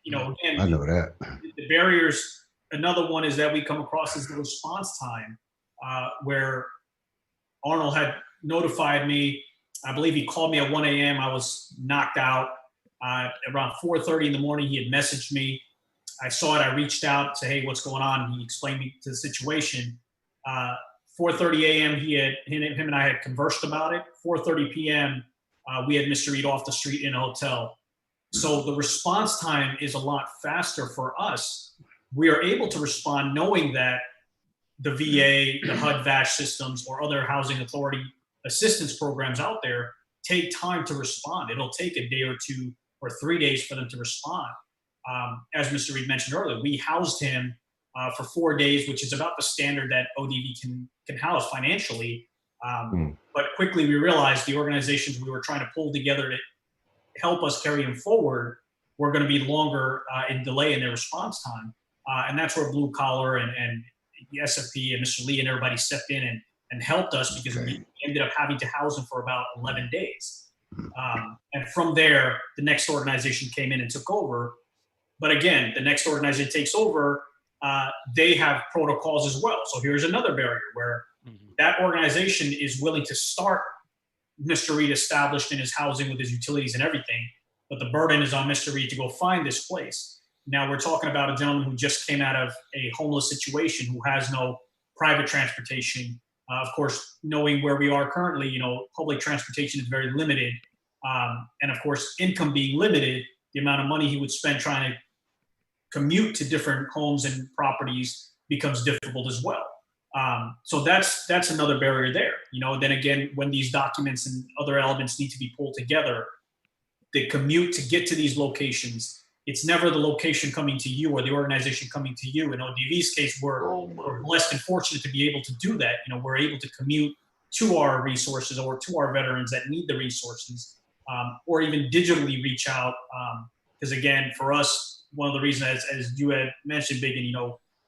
again, I know that. The barriers. Another one is that we come across is the response time, where Arnold had notified me. I believe he called me at 1 a.m. I was knocked out. Around 4:30 in the morning, he had messaged me. I saw it. I reached out to, hey, what's going on? He explained me to the situation. 4:30 a.m. Him and I had conversed about it. 4:30 p.m. We had Mr. Reed off the street in a hotel. So the response time is a lot faster for us. We are able to respond knowing that the VA, the HUD VASH systems, or other housing authority assistance programs out there take time to respond. It'll take a day or 2 or 3 days for them to respond. As Mr. Reed mentioned earlier, we housed him for 4 days, which is about the standard that ODV can house financially. But quickly we realized the organizations we were trying to pull together to help us carry him forward were going to be longer in delay in their response time. And that's where Blue Collar and the SFP and Mr. Lee and everybody stepped in and helped us, because we ended up having to house him for about 11 days. And from there, the next organization came in and took over. But again, the next organization takes over, they have protocols as well. So here's another barrier where that organization is willing to start Mr. Reed established in his housing with his utilities and everything, but the burden is on Mr. Reed to go find this place. Now we're talking about a gentleman who just came out of a homeless situation, who has no private transportation. Of course, knowing where we are currently, public transportation is very limited. And of course, income being limited, the amount of money he would spend trying to commute to different homes and properties becomes difficult as well. So that's another barrier there. Then again, when these documents and other elements need to be pulled together, the commute to get to these locations, it's never the location coming to you or the organization coming to you. In ODV's case, we're blessed and fortunate to be able to do that. We're able to commute to our resources or to our veterans that need the resources, or even digitally reach out. Because again, for us, one of the reasons, as you had mentioned, Biggin,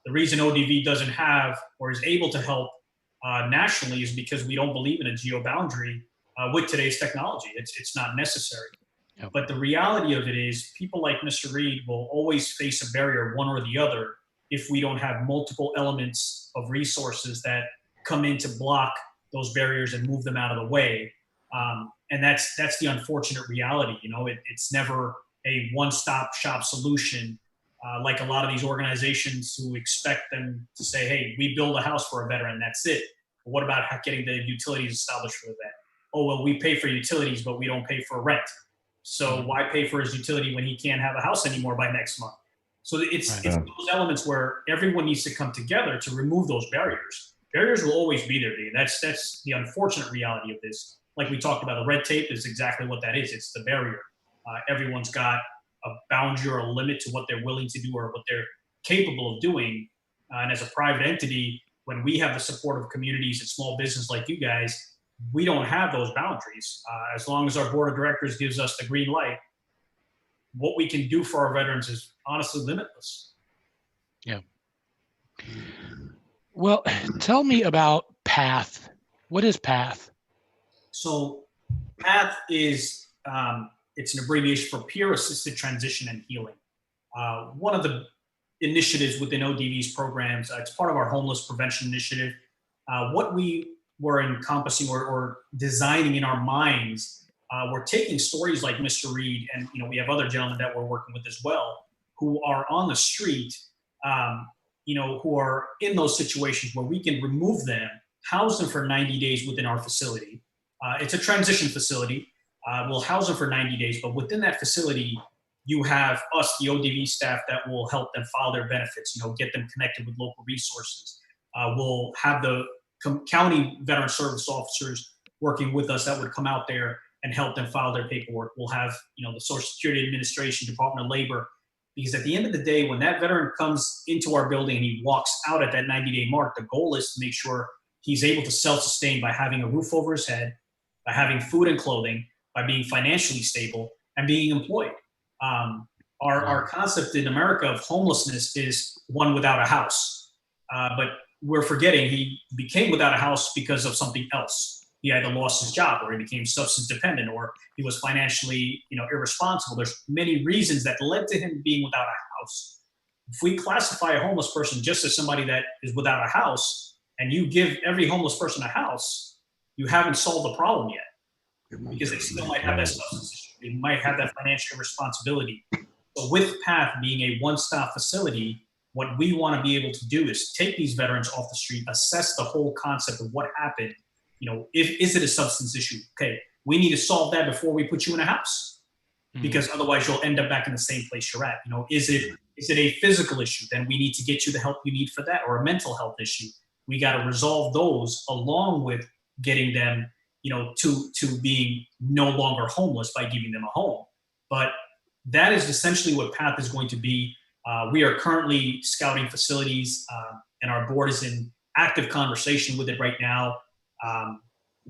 the reason ODV doesn't have or is able to help nationally is because we don't believe in a geo-boundary with today's technology. It's not necessary. Yep. But the reality of it is people like Mr. Reed will always face a barrier, one or the other, if we don't have multiple elements of resources that come in to block those barriers and move them out of the way. And that's the unfortunate reality. It's never a one-stop shop solution. Like a lot of these organizations who expect them to say, hey, we build a house for a veteran, that's it. But what about getting the utilities established for the vet? Oh, well, we pay for utilities, but we don't pay for rent. So why pay for his utility when he can't have a house anymore by next month? So it's those elements where everyone needs to come together to remove those barriers. Barriers will always be there, Dave. That's the unfortunate reality of this. Like we talked about, the red tape is exactly what that is. It's the barrier. Everyone's got a boundary or a limit to what they're willing to do or what they're capable of doing. And as a private entity, when we have the support of communities and small business like you guys, we don't have those boundaries. As long as our board of directors gives us the green light, what we can do for our veterans is honestly limitless. Yeah. Well, tell me about PATH. What is PATH? So PATH is, it's an abbreviation for Peer Assisted Transition and Healing. One of the initiatives within ODV's programs, it's part of our homeless prevention initiative. What we were encompassing or designing in our minds, we're taking stories like Mr. Reed, and we have other gentlemen that we're working with as well, who are on the street, who are in those situations where we can remove them, house them for 90 days within our facility. It's a transition facility. We'll house them for 90 days, but within that facility, you have us, the ODV staff, that will help them file their benefits, get them connected with local resources. We'll have the county veteran service officers working with us that would come out there and help them file their paperwork. We'll have, the Social Security Administration, Department of Labor, because at the end of the day, when that veteran comes into our building and he walks out at that 90-day mark, the goal is to make sure he's able to self-sustain by having a roof over his head, by having food and clothing, by being financially stable, and being employed. Our concept in America of homelessness is one without a house. But we're forgetting he became without a house because of something else. He either lost his job, or he became substance dependent, or he was financially, irresponsible. There's many reasons that led to him being without a house. If we classify a homeless person just as somebody that is without a house, and you give every homeless person a house, you haven't solved the problem yet, because they still might have that substance issue. They might have that financial responsibility. So with PATH being a one-stop facility, what we want to be able to do is take these veterans off the street, assess the whole concept of what happened. Is it a substance issue? Okay, we need to solve that before we put you in a house, because otherwise you'll end up back in the same place you're at. Is it a physical issue? Then we need to get you the help you need for that, or a mental health issue. We got to resolve those along with getting them, to being no longer homeless by giving them a home. But that is essentially what PATH is going to be. We are currently scouting facilities, and our board is in active conversation with it right now.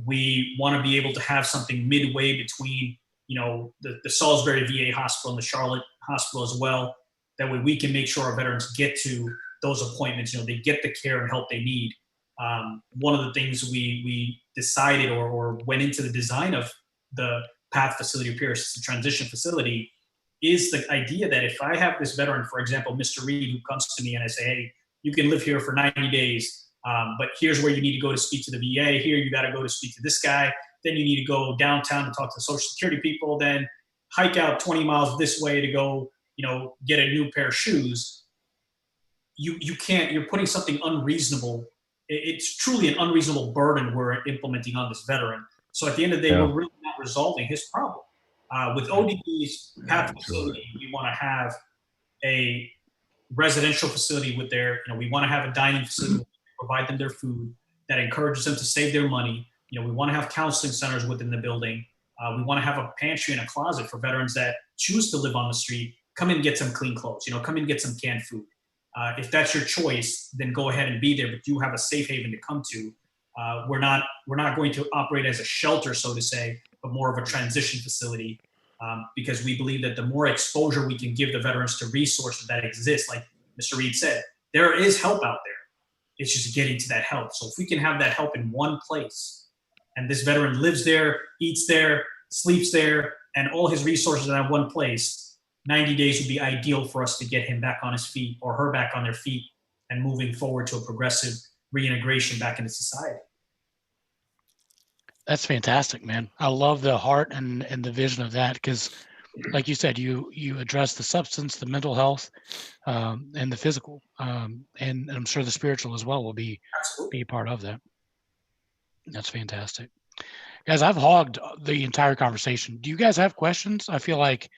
We want to be able to have something midway between, the Salisbury VA hospital and the Charlotte hospital as well. That way we can make sure our veterans get to those appointments, they get the care and help they need. One of the things we decided or went into the design of the PATH facility, Peer Assisted Transition facility, is the idea that if I have this veteran, for example, Mr. Reed, who comes to me and I say, hey, you can live here for 90 days, but here's where you need to go to speak to the VA. Here you got to go to speak to this guy. Then you need to go downtown to talk to the Social Security people. Then hike out 20 miles this way to go, get a new pair of shoes. You can't. You're putting something unreasonable. It's truly an unreasonable burden we're implementing on this veteran. So at the end of the day, we're really not resolving his problem. With ODV's PATH facility, we want to have a residential facility with we want to have a dining facility where we provide them their food that encourages them to save their money. We want to have counseling centers within the building. We want to have a pantry and a closet for veterans that choose to live on the street. Come in and get some clean clothes, come in and get some canned food. If that's your choice, then go ahead and be there, but you have a safe haven to come to. We're not going to operate as a shelter, so to say, but more of a transition facility, because we believe that the more exposure we can give the veterans to resources that exist, like Mr. Reed said, there is help out there. It's just getting to that help. So if we can have that help in one place, and this veteran lives there, eats there, sleeps there, and all his resources are in one place, 90 days would be ideal for us to get him back on his feet or her back on their feet and moving forward to a progressive reintegration back into society. That's fantastic, man. I love the heart and the vision of that, because like you said, you address the substance, the mental health, and the physical, and I'm sure the spiritual as well will be a part of that. That's fantastic. Guys, I've hogged the entire conversation. Do you guys have questions? I feel like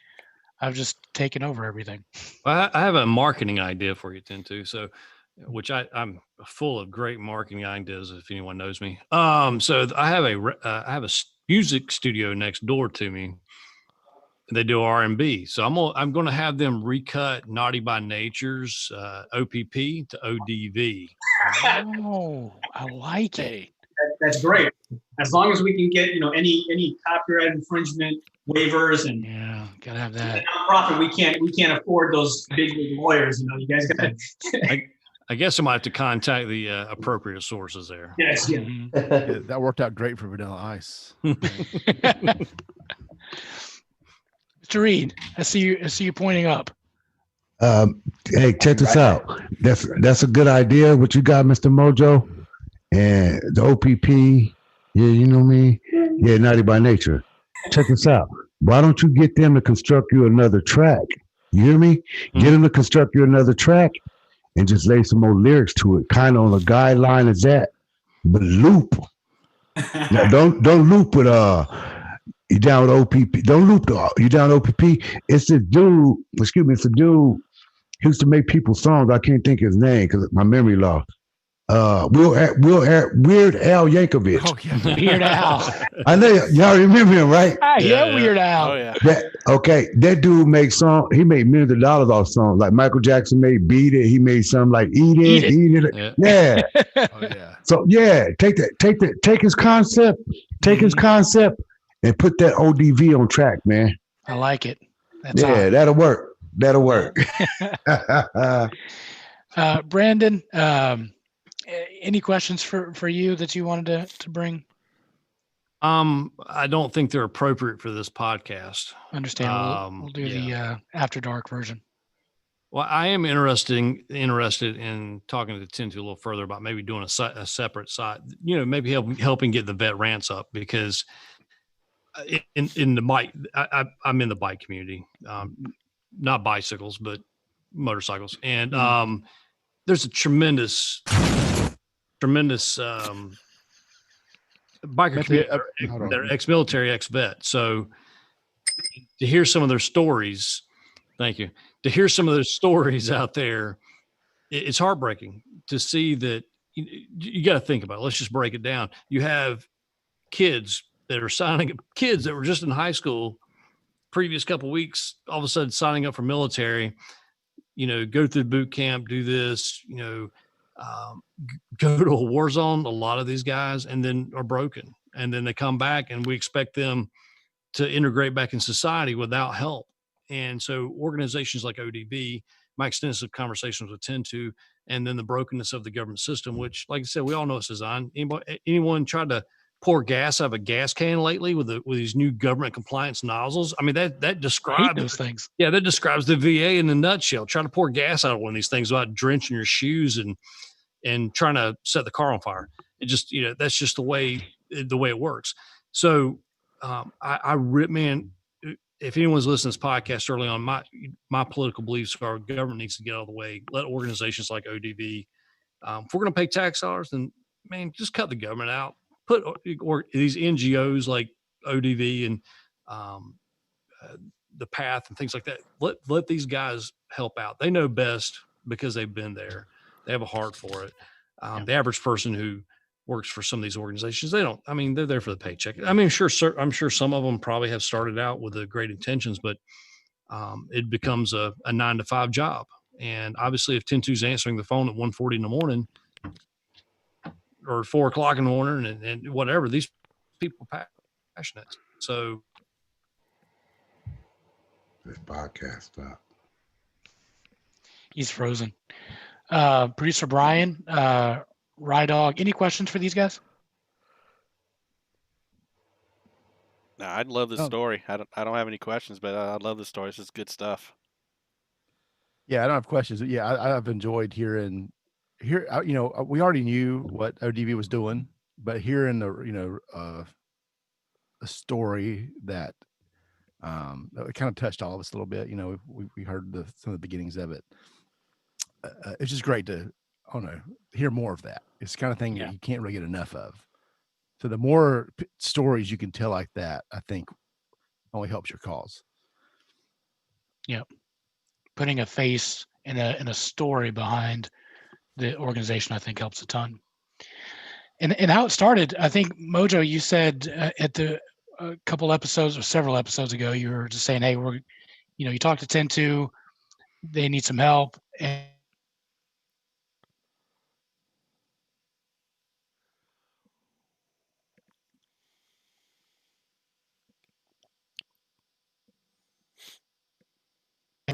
I've just taken over everything. Well, I have a marketing idea for you, Tintu. So, which I'm full of great marketing ideas, if anyone knows me. So I have a music studio next door to me. They do R&B. So I'm going to have them recut Naughty by Nature's OPP to ODV. Oh, I like it. that's great. As long as we can get, any copyright infringement waivers and gotta have that. Nonprofit, we can't afford those big lawyers. You guys got. I guess I might have to contact the appropriate sources there. Yes, yeah. Yeah, that worked out great for Vanilla Ice. Mr. Reed, I see you pointing up. Hey, check this out. That's a good idea. What you got, Mr. Mojo, and the OPP. Yeah, you know me. Yeah, naughty by nature. Check this out. Why don't you get them to construct you another track? You hear me? Get them to construct you another track and just lay some more lyrics to it, kind of on the guideline as that. But loop. Now, don't loop with you down with OPP. Don't loop you down with OPP. It's a dude. Excuse me. It's a dude. He used to make people's songs. I can't think of his name because my memory lost. Weird Al Yankovic. Oh, yeah. Weird Al. I know y'all remember him, right? Yeah, Weird Al. Oh, yeah. That dude makes songs. He made millions of dollars off songs. Like Michael Jackson made "Beat It." He made some like "Eat It." Yeah. Oh yeah. So yeah, take his concept, and put that ODV on track, man. I like it. That'll work. Brandon, any questions for you that you wanted to bring? I don't think they're appropriate for this podcast. Understand. We'll do the After Dark version. Well, I am interested in talking to Tintu a little further about maybe doing a separate site. Maybe helping get the vet rants up, because in the bike, I'm in the bike community, not bicycles but motorcycles, and there's a tremendous biker community that are ex-military, ex-vet. So to hear some of their stories, thank you. To hear some of their stories out there, it's heartbreaking to see that. You got to think about it. Let's just break it down. You have kids that are kids that were just in high school previous couple of weeks, all of a sudden signing up for military, go through boot camp, do this, go to a war zone, a lot of these guys, and then are broken. And then they come back and we expect them to integrate back in society without help. And so organizations like ODB, my extensive conversations with Tintu, and then the brokenness of the government system, which, like I said, we all know it's designed. Anyone tried to pour gas out of a gas can lately with these new government compliance nozzles? I mean, that describes those things. Yeah, that describes the VA in a nutshell. Trying to pour gas out of one of these things without drenching your shoes and trying to set the car on fire. It just, that's just the way it works. So man, if anyone's listening to this podcast early on, my political beliefs are government needs to get out of the way. Let organizations like ODB, if we're going to pay tax dollars, then man, just cut the government out. Put these NGOs like ODV and the Path and things like that. Let these guys help out. They know best because they've been there. They have a heart for it. The average person who works for some of these organizations, they don't. I mean, they're there for the paycheck. I mean, I'm sure some of them probably have started out with the great intentions, but it becomes a 9-to-5 job. And obviously, if Tintu's answering the phone at 1:40 in the morning or 4 o'clock in the morning and whatever, these people are passionate. So this podcast stop. He's frozen. Producer Brian, Rye Dog, any questions for these guys? No, I'd love this story. I don't have any questions, but I love the story. This is good stuff. Yeah, I don't have questions. Yeah, I've enjoyed hearing. We already knew what ODV was doing, but hearing a story that it kind of touched all of us a little bit. We heard some of the beginnings of it. It's just great to, hear more of that. It's the kind of thing that you can't really get enough of. So the more stories you can tell like that, I think only helps your cause. Yeah. Putting a face and a story behind the organization, I think, helps a ton. And how it started, I think, Mojo, you said at a couple episodes or several episodes ago, you were just saying, hey, you talked to Tintu, they need some help. And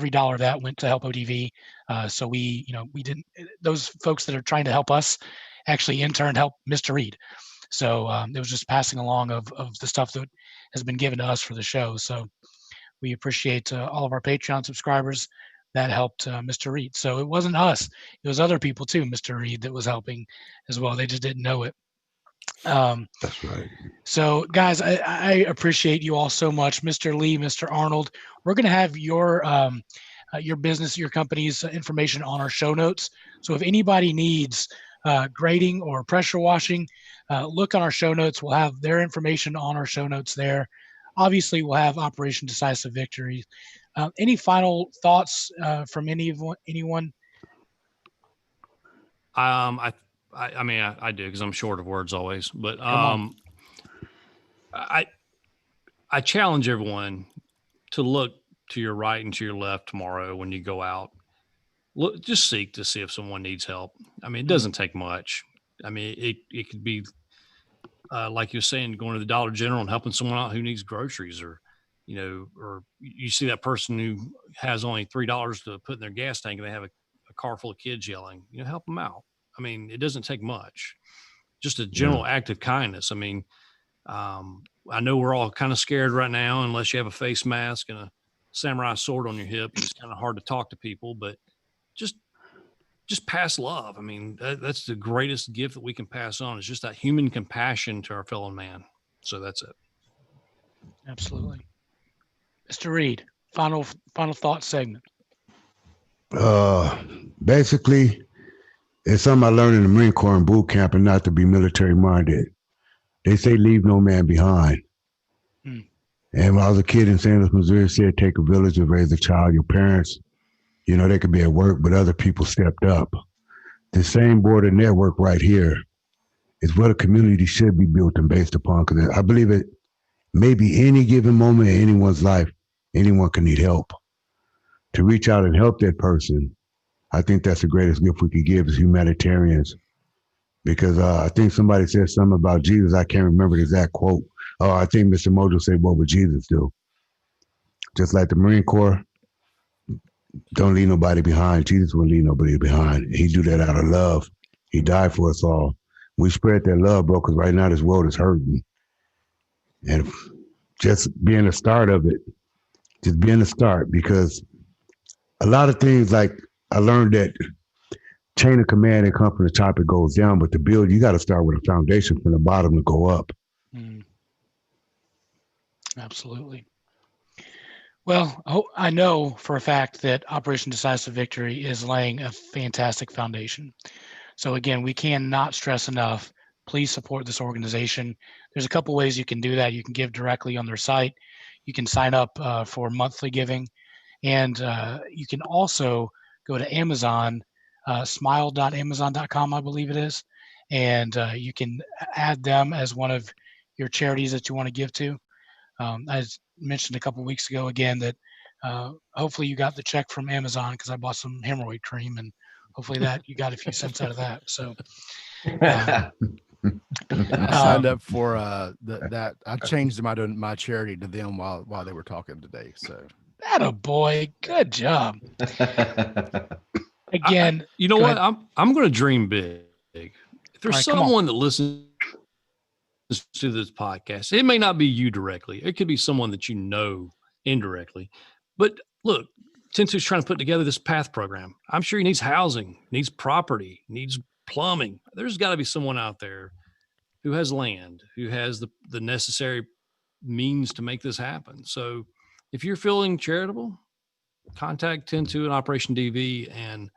every dollar of that went to help ODV. So we didn't, those folks that are trying to help us actually in turn help Mr. Reed. So it was just passing along of the stuff that has been given to us for the show. So we appreciate all of our Patreon subscribers that helped Mr. Reed. So it wasn't us. It was other people too, Mr. Reed, that was helping as well. They just didn't know it. That's right. So guys, I appreciate you all so much. Mr. Lee, Mr. Arnold, we're going to have your business, your company's information on our show notes. So if anybody needs grading or pressure washing, look on our show notes. We'll have their information on our show notes there. Obviously, we'll have Operation Decisive Victory. Any final thoughts from anyone? I mean, I do, because I'm short of words always. But I challenge everyone to look to your right and to your left tomorrow when you go out. Look, just seek to see if someone needs help. I mean, it doesn't take much. I mean, it could be like you're saying, going to the Dollar General and helping someone out who needs groceries, or or you see that person who has only $3 to put in their gas tank and they have a car full of kids yelling. Help them out. I mean, it doesn't take much. Just a general act of kindness. I mean, I know we're all kind of scared right now, unless you have a face mask and a samurai sword on your hip. It's kind of hard to talk to people, but just pass love. I mean, that's the greatest gift that we can pass on. It's just that human compassion to our fellow man. So that's it. Absolutely. Mr. Reed, final thought segment. Basically, it's something I learned in the Marine Corps in boot camp, and not to be military minded. They say leave no man behind. And when I was a kid in St. Louis, Missouri, it said take a village to raise a child. Your parents, they could be at work, but other people stepped up. The same border network right here is what a community should be built and based upon, because I believe it may be any given moment in anyone's life, anyone can need help. To reach out and help that person, I think that's the greatest gift we could give as humanitarians. Because I think somebody said something about Jesus. I can't remember the exact quote. Oh, I think Mr. Mojo said, what would Jesus do? Just like the Marine Corps, don't leave nobody behind. Jesus wouldn't leave nobody behind. He do that out of love. He died for us all. We spread that love, bro, because right now this world is hurting. And just being the start of it, just being the start, because a lot of things, like I learned that chain of command and come from the top, it goes down, but to build, you got to start with a foundation from the bottom to go up. Absolutely. Well, I know for a fact that Operation Decisive Victory is laying a fantastic foundation. So again, we cannot stress enough, please support this organization. There's a couple ways you can do that. You can give directly on their site. You can sign up for monthly giving. And you can also go to Amazon, smile.amazon.com, I believe it is. And you can add them as one of your charities that you want to give to. I mentioned a couple of weeks ago again that hopefully you got the check from Amazon, because I bought some hemorrhoid cream, and hopefully that you got a few cents out of that. So I signed up for that. I changed my charity to them while they were talking today. So attaboy, good job. Again, you know what? I'm going to dream big. If there's someone that listens to this podcast, it may not be you directly. It could be someone that you know indirectly. But look, Tensu's trying to put together this PATH program. I'm sure he needs housing, needs property, needs plumbing. There's got to be someone out there who has land, who has the necessary means to make this happen. So if you're feeling charitable, contact Tensu and Operation DV and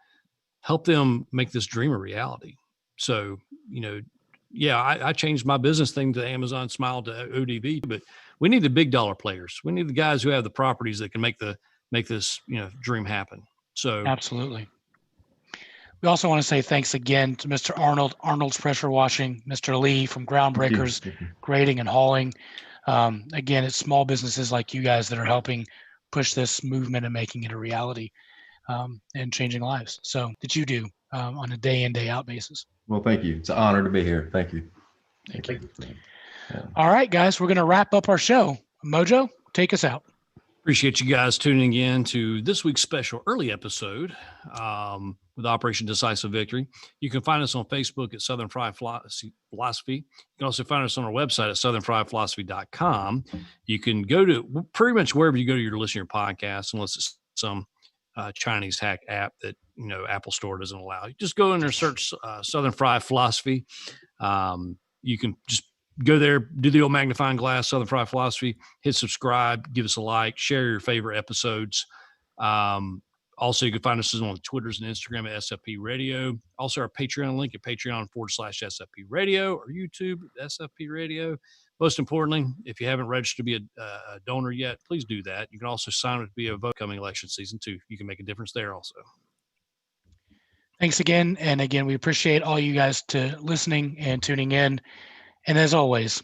help them make this dream a reality. So, I changed my business thing to Amazon Smile to ODV, but we need the big dollar players. We need the guys who have the properties that can make this dream happen. So absolutely. We also want to say thanks again to Mr. Arnold's Pressure Washing, Mr. Lee from Groundbreakers, Grading and Hauling. Again, it's small businesses like you guys that are helping push this movement and making it a reality, and changing lives. So that you do on a day in, day out basis. Well, thank you. It's an honor to be here. Thank you. Thank you. Yeah. All right, guys, we're going to wrap up our show. Mojo, take us out. Appreciate you guys tuning in to this week's special early episode with Operation Decisive Victory. You can find us on Facebook at Southern Fried Philosophy. You can also find us on our website at southernfriedphilosophy.com. You can go to pretty much wherever you go to your listen to your podcast, unless it's some Chinese hack app that Apple Store doesn't allow. You just go in there, search Southern Fried Philosophy. You can just go there, do the old magnifying glass, Southern Fried Philosophy, hit subscribe, give us a like, share your favorite episodes. Also, you can find us on Twitters and Instagram at SFP Radio. Also, our Patreon link at Patreon.com/SFP Radio or YouTube at SFP Radio. Most importantly, if you haven't registered to be a donor yet, please do that. You can also sign up to be a vote coming election season too. You can make a difference there also. Thanks again. And again, we appreciate all you guys to listening and tuning in. And as always,